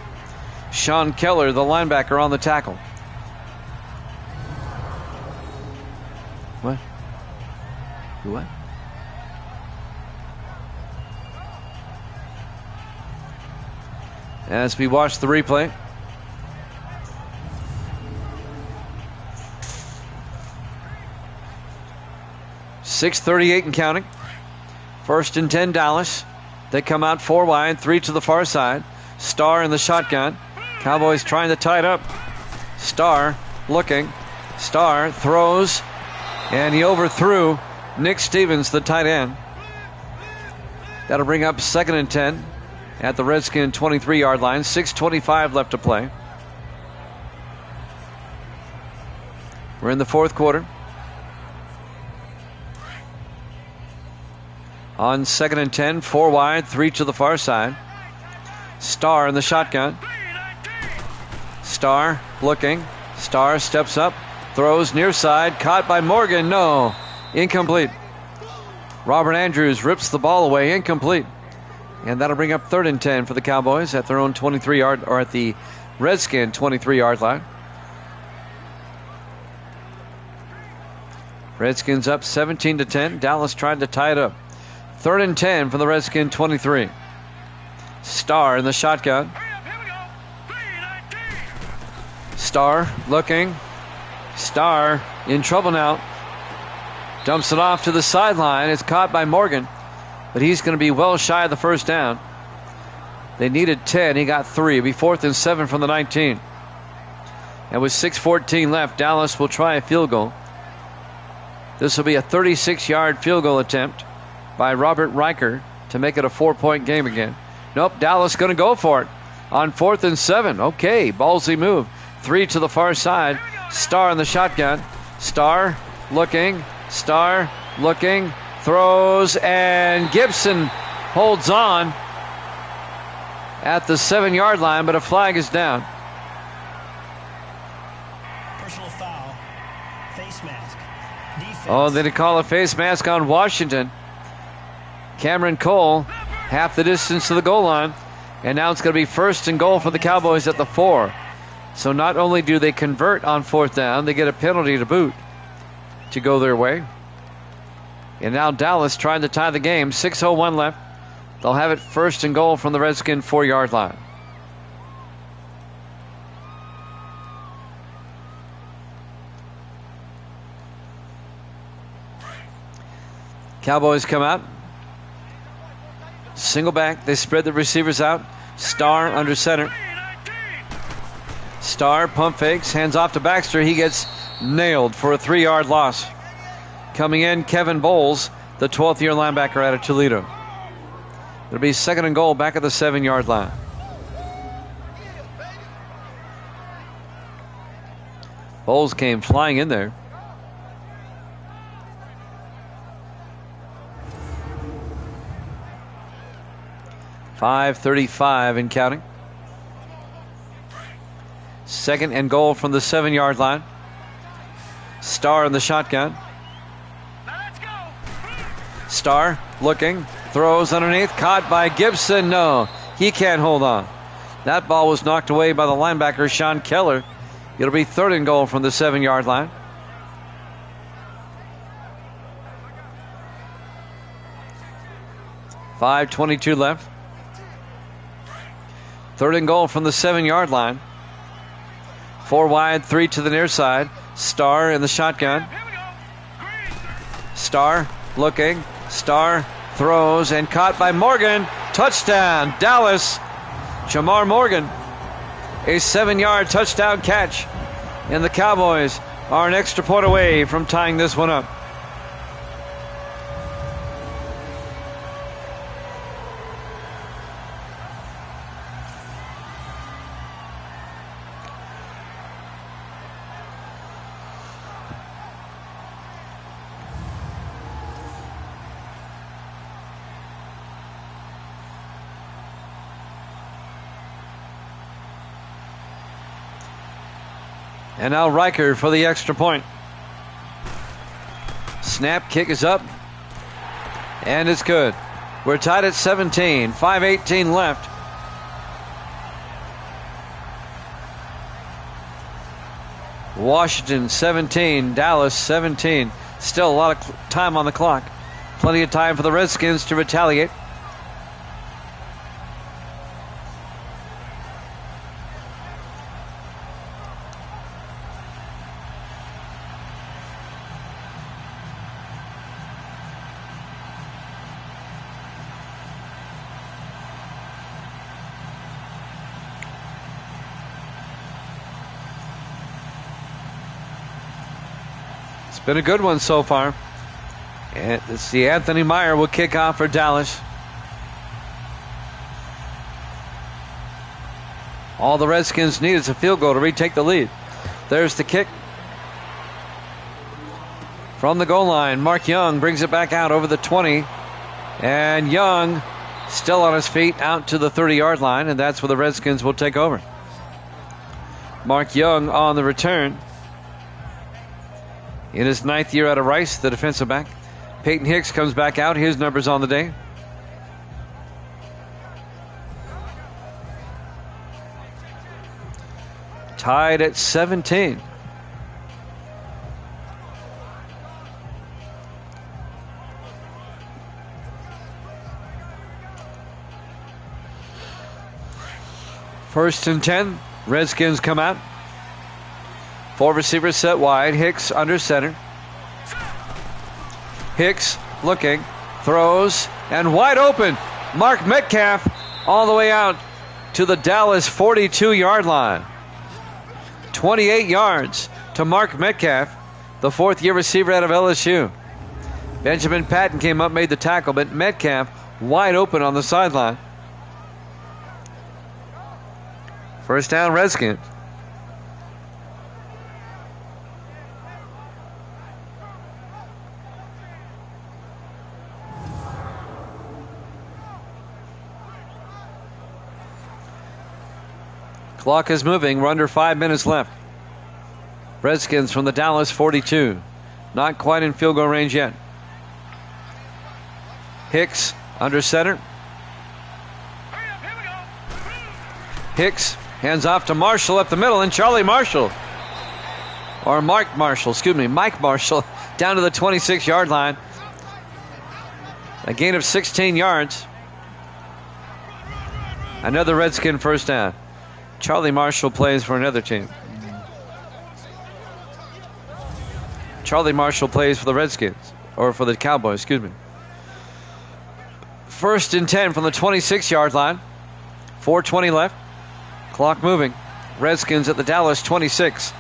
Sean Keller, the linebacker, on the tackle. What? What? As we watch the replay. .6:38 and counting. 1st and 10, Dallas. They come out 4 wide, 3 to the far side. Starr in the shotgun. Cowboys trying to tie it up. Starr looking. Starr throws, and he overthrew Nick Stevens, the tight end. That'll bring up 2nd and 10 at the Redskin 23-yard line. 6:25 left to play. We're in the 4th quarter. On 2nd and 10, 4 wide, 3 to the far side. Starr in the shotgun. Starr looking. Starr steps up, throws near side, caught by Morgan. No, incomplete. Robert Andrews rips the ball away, incomplete. And that'll bring up 3rd and 10 for the Cowboys at their own 23-yard, or at the Redskin 23-yard line. Redskins up 17-10. Dallas tried to tie it up. 3rd and 10 for the Redskin 23. Starr in the shotgun. Starr looking. Starr in trouble now. Dumps it off to the sideline. It's caught by Morgan, but he's going to be well shy of the first down. They needed 10. He got 3. It'll be 4th and 7 from the 19. And with 6:14 left, Dallas will try a field goal. This will be a 36-yard field goal attempt by Robert Riker to make it a 4-point game again. Nope, Dallas going to go for it on 4th and 7. Okay, ballsy move. 3 to the far side. Starr in the shotgun. Starr looking. Starr looking. Throws, and Gibson holds on at the 7-yard line, but a flag is down. Personal foul. Face mask. Defense. Oh, they did call a face mask on Washington. Cameron Cole, half the distance to the goal line. And now it's going to be 1st and goal for the Cowboys at the 4. So not only do they convert on 4th down, they get a penalty to boot to go their way. And now Dallas trying to tie the game. 6:01 left. They'll have it 1st and goal from the Redskin 4-yard line. Cowboys come out. Single back. They spread the receivers out. Starr under center. Starr pump fakes. Hands off to Baxter. He gets nailed for a 3-yard loss. Coming in, Kevin Bowles, the 12th-year linebacker out of Toledo. It'll be 2nd and goal back at the 7-yard line. Bowles came flying in there. .5:35 and counting. Second and goal from the 7-yard line. Starr in the shotgun. Now let's go. Starr looking, throws underneath, caught by Gibson. No, he can't hold on. That ball was knocked away by the linebacker, Sean Keller. It'll be third and goal from the 7-yard line. .5:22 left. Third and goal from the 7-yard line. 4 wide, 3 to the near side. Starr in the shotgun. Here we go. Green. Starr looking. Starr throws and caught by Morgan. Touchdown, Dallas. Jamar Morgan. A 7-yard touchdown catch. And the Cowboys are an extra point away from tying this one up. And now Riker for the extra point. Snap, kick is up. And it's good. We're tied at 17. 5:18 left. Washington 17, Dallas 17. Still a lot of time on the clock. Plenty of time for the Redskins to retaliate. Been a good one so far. And it's the Anthony Meyer will kick off for Dallas. All the Redskins need is a field goal to retake the lead. There's the kick. From the goal line, Mark Young brings it back out over the 20. And Young still on his feet out to the 30-yard line, and that's where the Redskins will take over. Mark Young on the return. In his 9th year out of Rice, the defensive back. Peyton Hicks comes back out. His numbers on the day. Tied at 17. First and 10. Redskins come out. 4 receivers set wide. Hicks under center. Hicks looking, throws, and wide open. Mark Metcalf all the way out to the Dallas 42-yard line. 28 yards to Mark Metcalf, the 4th-year receiver out of LSU. Benjamin Patton came up, made the tackle, but Metcalf wide open on the sideline. First down, Redskins. Clock is moving. We're under 5 minutes left. Redskins from the Dallas 42. Not quite in field goal range yet. Hicks under center. Hicks hands off to Marshall up the middle, and Charlie Marshall, or Mike Marshall, down to the 26-yard line. A gain of 16 yards. Another Redskin first down. Charlie Marshall plays for another team. Charlie Marshall plays for the Redskins, or for the Cowboys, excuse me. First and 10 from the 26-yard line. 4:20 left. Clock moving. Redskins at the Dallas 26.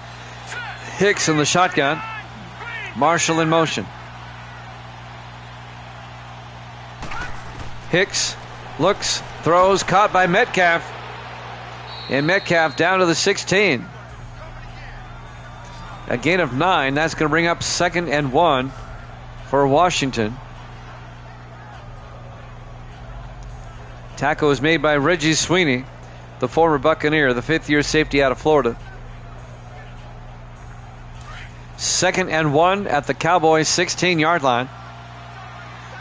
Hicks in the shotgun. Marshall in motion. Hicks looks, throws, caught by Metcalf. And Metcalf down to the 16. A gain of 9. That's going to bring up 2nd and 1 for Washington. Tackle was made by Reggie Sweeney, the former Buccaneer, the 5th-year safety out of Florida. 2nd and 1 at the Cowboys 16-yard line.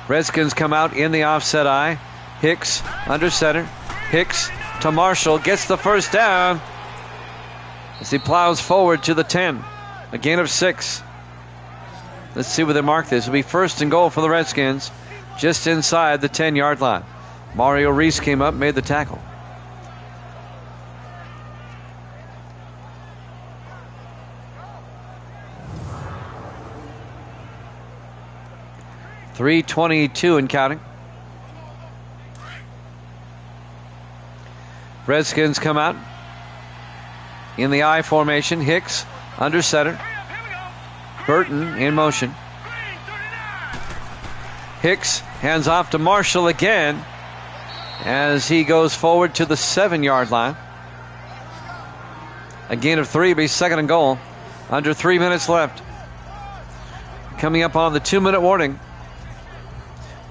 Redskins come out in the offset eye. Hicks under center. Hicks to Marshall. Gets the first down as he plows forward to the 10. A gain of 6. Let's see where they mark this. It'll be 1st and goal for the Redskins, just inside the 10-yard line. Mario Reese came up, made the tackle. .322 and counting. Redskins come out in the I formation. Hicks under center. Burton in motion. Hicks hands off to Marshall again as he goes forward to the 7-yard line. A gain of 3, be 2nd and goal. Under 3 minutes left. Coming up on the 2-minute warning.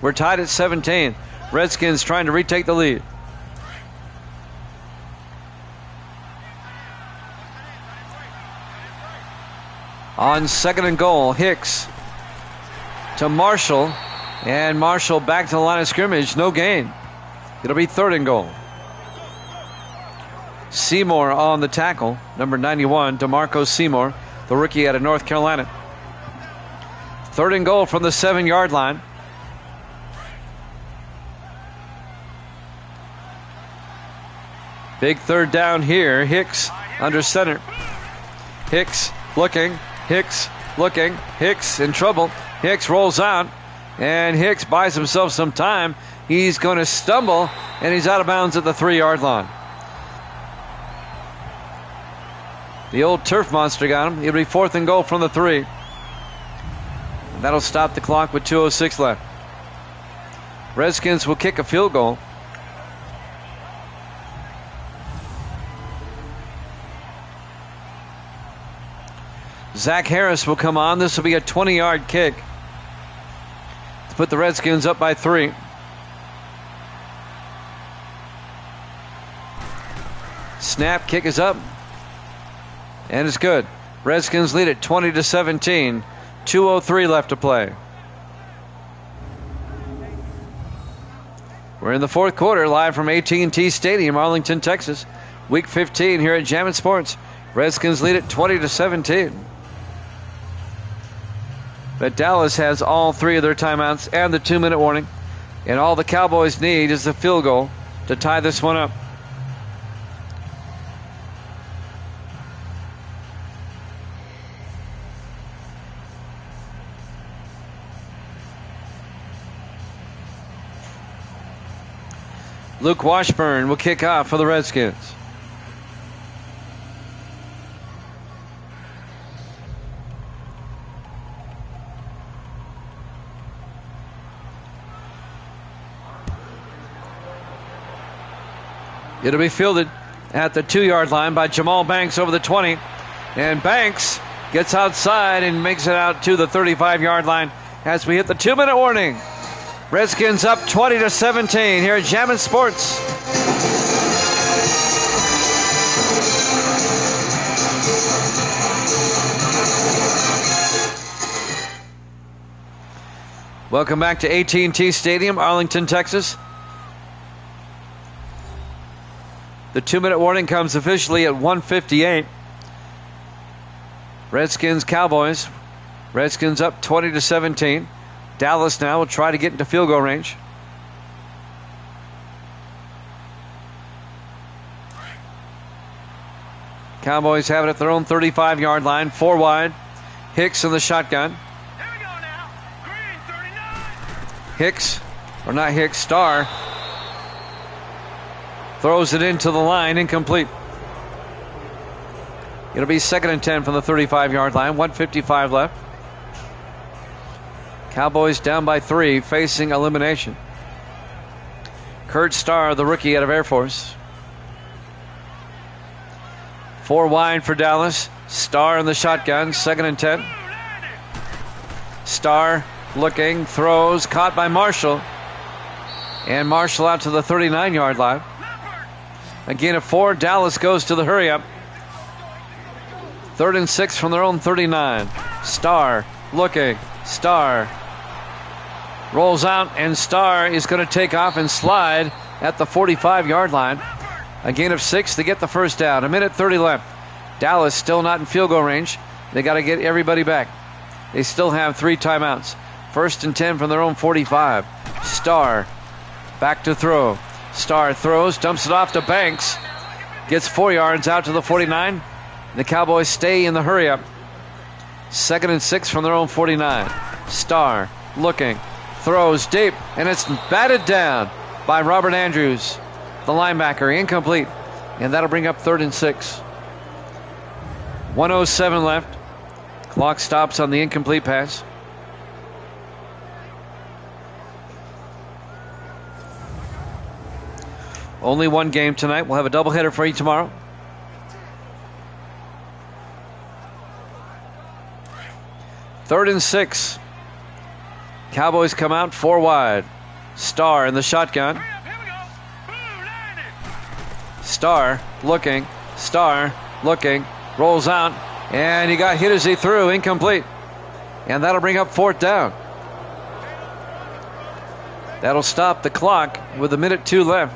We're tied at 17. Redskins trying to retake the lead. On 2nd and goal, Hicks to Marshall, and Marshall back to the line of scrimmage. No gain. It'll be 3rd and goal. Seymour on the tackle, number 91, DeMarco Seymour, the rookie out of North Carolina. 3rd and goal from the 7-yard line. Big 3rd down here. Hicks under center. Hicks looking. Hicks looking. Hicks in trouble. Hicks rolls out, and Hicks buys himself some time. He's going to stumble, and he's out of bounds at the 3-yard line. The old turf monster got him. It'll be 4th and goal from the 3. That'll stop the clock with 2:06 left. Redskins will kick a field goal. Zach Harris will come on. This will be a 20-yard kick to put the Redskins up by 3. Snap, kick is up, and it's good. Redskins lead it 20-17. 2:03 left to play. We're in the 4th quarter, live from AT&T Stadium, Arlington, Texas. Week 15 here at Jammin' Sports. Redskins lead it 20-17. But Dallas has all 3 of their timeouts and the 2-minute warning. And all the Cowboys need is the field goal to tie this one up. Luke Washburn will kick off for the Redskins. It'll be fielded at the 2-yard line by Jamal Banks over the 20. And Banks gets outside and makes it out to the 35-yard line as we hit the 2-minute warning. Redskins up 20-17 here at Jammin' Sports. Welcome back to AT&T Stadium, Arlington, Texas. The 2-minute warning comes officially at 1:58. Redskins, Cowboys. Redskins up 20-17. Dallas now will try to get into field goal range. Cowboys have it at their own 35-yard line, 4 wide. Hicks in the shotgun. Here we go now. Green 39. Hicks, or not Hicks, Starr throws it into the line, incomplete. It'll be 2nd and 10 from the 35-yard line, 1:55 left. Cowboys down by 3, facing elimination. Kurt Starr, the rookie out of Air Force. 4 wide for Dallas. Starr in the shotgun, 2nd and 10. Starr looking, throws, caught by Marshall. And Marshall out to the 39-yard line. Again, at 4, Dallas goes to the hurry-up. 3rd and 6 from their own 39. Starr looking. Starr rolls out, and Starr is going to take off and slide at the 45-yard line. A gain of 6 to get the first down. 1:30 left. Dallas still not in field goal range. They got to get everybody back. They still have 3 timeouts. 1st and 10 from their own 45. Starr back to throw. Starr throws, dumps it off to Banks. Gets 4 yards out to the 49. The Cowboys stay in the hurry up. 2nd and 6 from their own 49. Starr looking. Throws deep, and it's batted down by Robert Andrews, the linebacker. Incomplete, and that'll bring up 3rd and 6. 1:07 left. Clock stops on the incomplete pass. Only one game tonight. We'll have a doubleheader for you tomorrow. Third and 6. Cowboys come out 4 wide. Starr in the shotgun. Starr looking. Starr looking. Rolls out. And he got hit as he threw. Incomplete. And that'll bring up 4th down. That'll stop the clock with 1:02 left.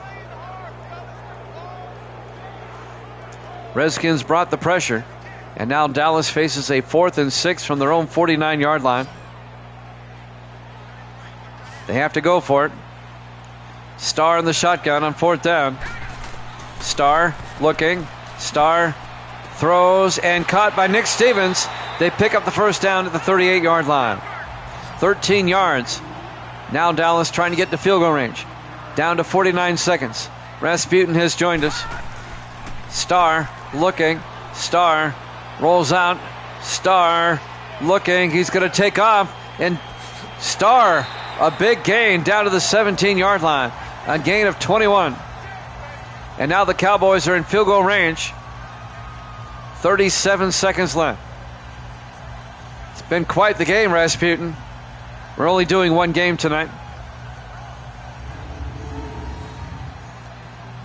Redskins brought the pressure. And now Dallas faces a 4th and 6 from their own 49-yard line. They have to go for it. Starr in the shotgun on 4th down. Starr looking. Starr throws and caught by Nick Stevens. They pick up the first down at the 38-yard line. 13 yards. Now Dallas trying to get to field goal range. Down to 49 seconds. Rasputin has joined us. Starr looking. Starr rolls out. Starr looking. He's going to take off. And Starr, a big gain down to the 17-yard line. A gain of 21. And now the Cowboys are in field goal range. 37 seconds left. It's been quite the game, Rasputin. We're only doing one game tonight.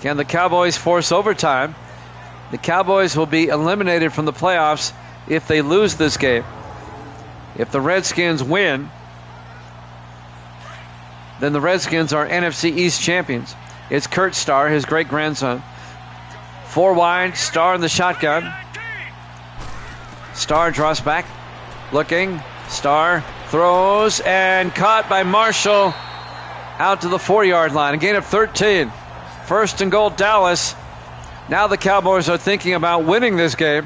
Can the Cowboys force overtime? The Cowboys will be eliminated from the playoffs if they lose this game. If the Redskins win, then the Redskins are NFC East champions. It's Kurt Starr, his great-grandson. 4 wide, Starr in the shotgun. Starr draws back, looking. Starr throws and caught by Marshall out to the 4-yard line. A gain of 13. 1st and goal, Dallas. Now the Cowboys are thinking about winning this game.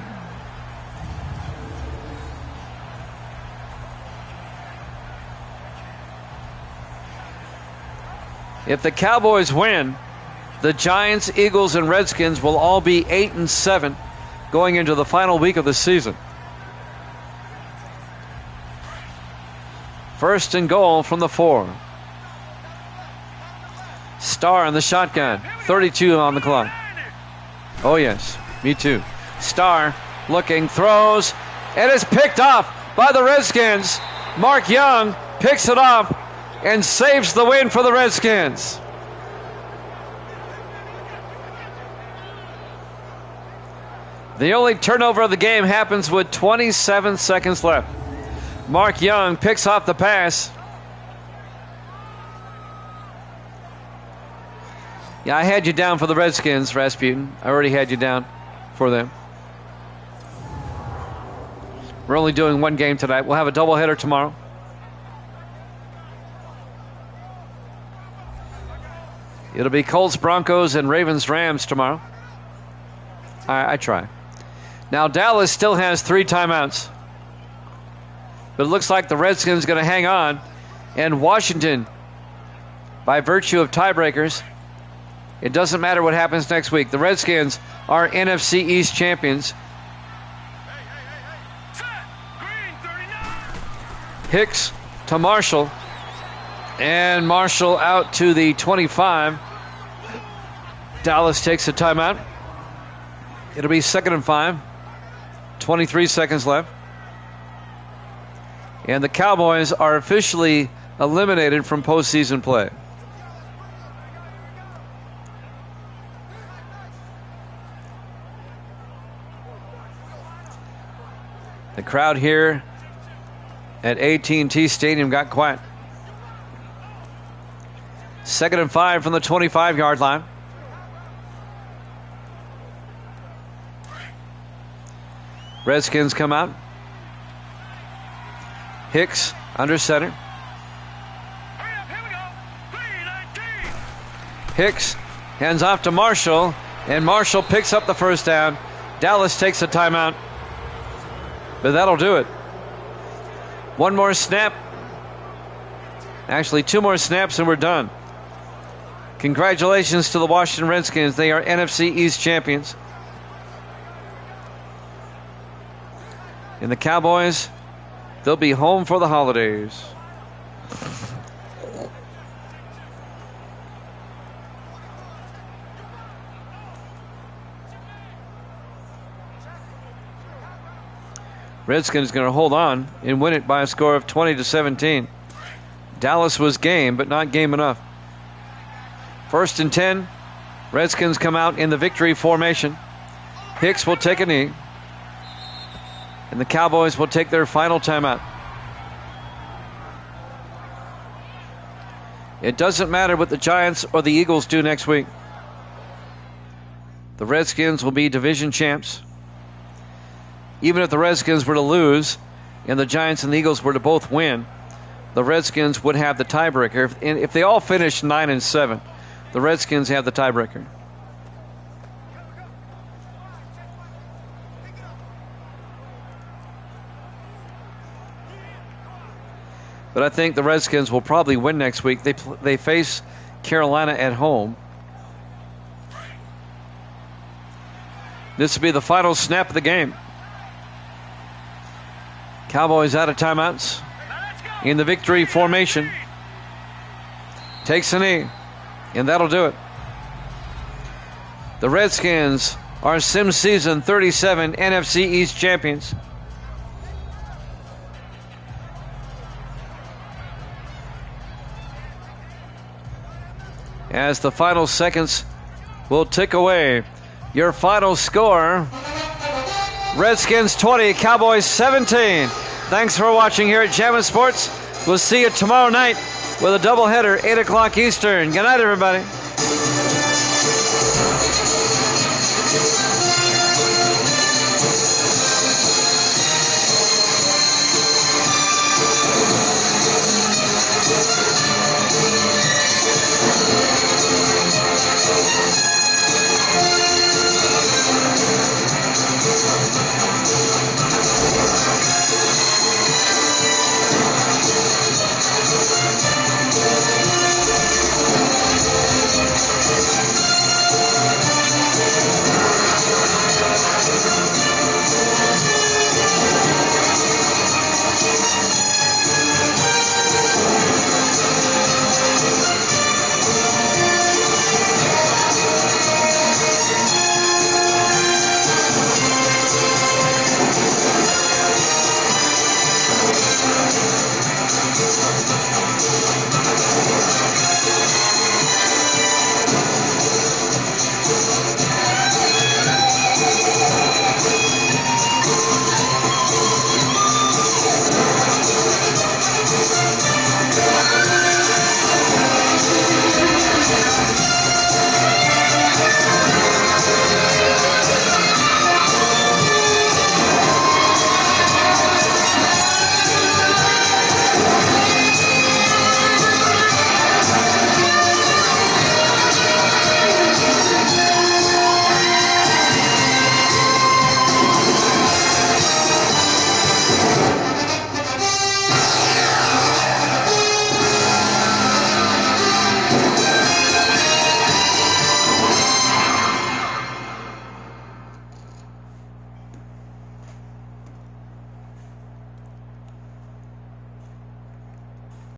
If the Cowboys win, the Giants, Eagles, and Redskins will all be 8-7 going into the final week of the season. 1st and goal from the 4. Starr in the shotgun. 32 on the clock. Oh, yes. Me too. Starr looking, throws, and is picked off by the Redskins. Mark Young picks it off and saves the win for the Redskins. The only turnover of the game happens with 27 seconds left. Mark Young picks off the pass. Yeah, I had you down for the Redskins, Rasputin. I already had you down for them. We're only doing one game tonight. We'll have a doubleheader tomorrow. It'll be Colts, Broncos, and Ravens, Rams tomorrow. I try. Now, Dallas still has 3 timeouts. But it looks like the Redskins are going to hang on. And Washington, by virtue of tiebreakers, it doesn't matter what happens next week. The Redskins are NFC East champions. Hicks to Marshall. And Marshall out to the 25. Dallas takes a timeout. It'll be 2nd and 5. 23 seconds left. And the Cowboys are officially eliminated from postseason play. The crowd here at AT&T Stadium got quiet. 2nd and 5 from the 25-yard line. Redskins come out. Hicks under center. Hicks hands off to Marshall, and Marshall picks up the first down. Dallas takes a timeout, but that'll do it. One more snap. Actually, 2 more snaps and we're done. Congratulations to the Washington Redskins. They are NFC East champions. And the Cowboys, they'll be home for the holidays. Redskins going to hold on and win it by a score of 20-17. Dallas was game, but not game enough. 1st and 10. Redskins come out in the victory formation. Hicks will take a knee. And the Cowboys will take their final timeout. It doesn't matter what the Giants or the Eagles do next week. The Redskins will be division champs. Even if the Redskins were to lose and the Giants and the Eagles were to both win, the Redskins would have the tiebreaker. If they all finish 9-7, the Redskins have the tiebreaker. But I think the Redskins will probably win next week. They face Carolina at home. This will be the final snap of the game. Cowboys out of timeouts in the victory formation. Takes a knee, and that'll do it. The Redskins are Sim Season 37 NFC East champions. As the final seconds will tick away, your final score: Redskins 20, Cowboys 17. Thanks for watching here at Jammin' Sports. We'll see you tomorrow night with a doubleheader, 8 o'clock Eastern. Good night, everybody.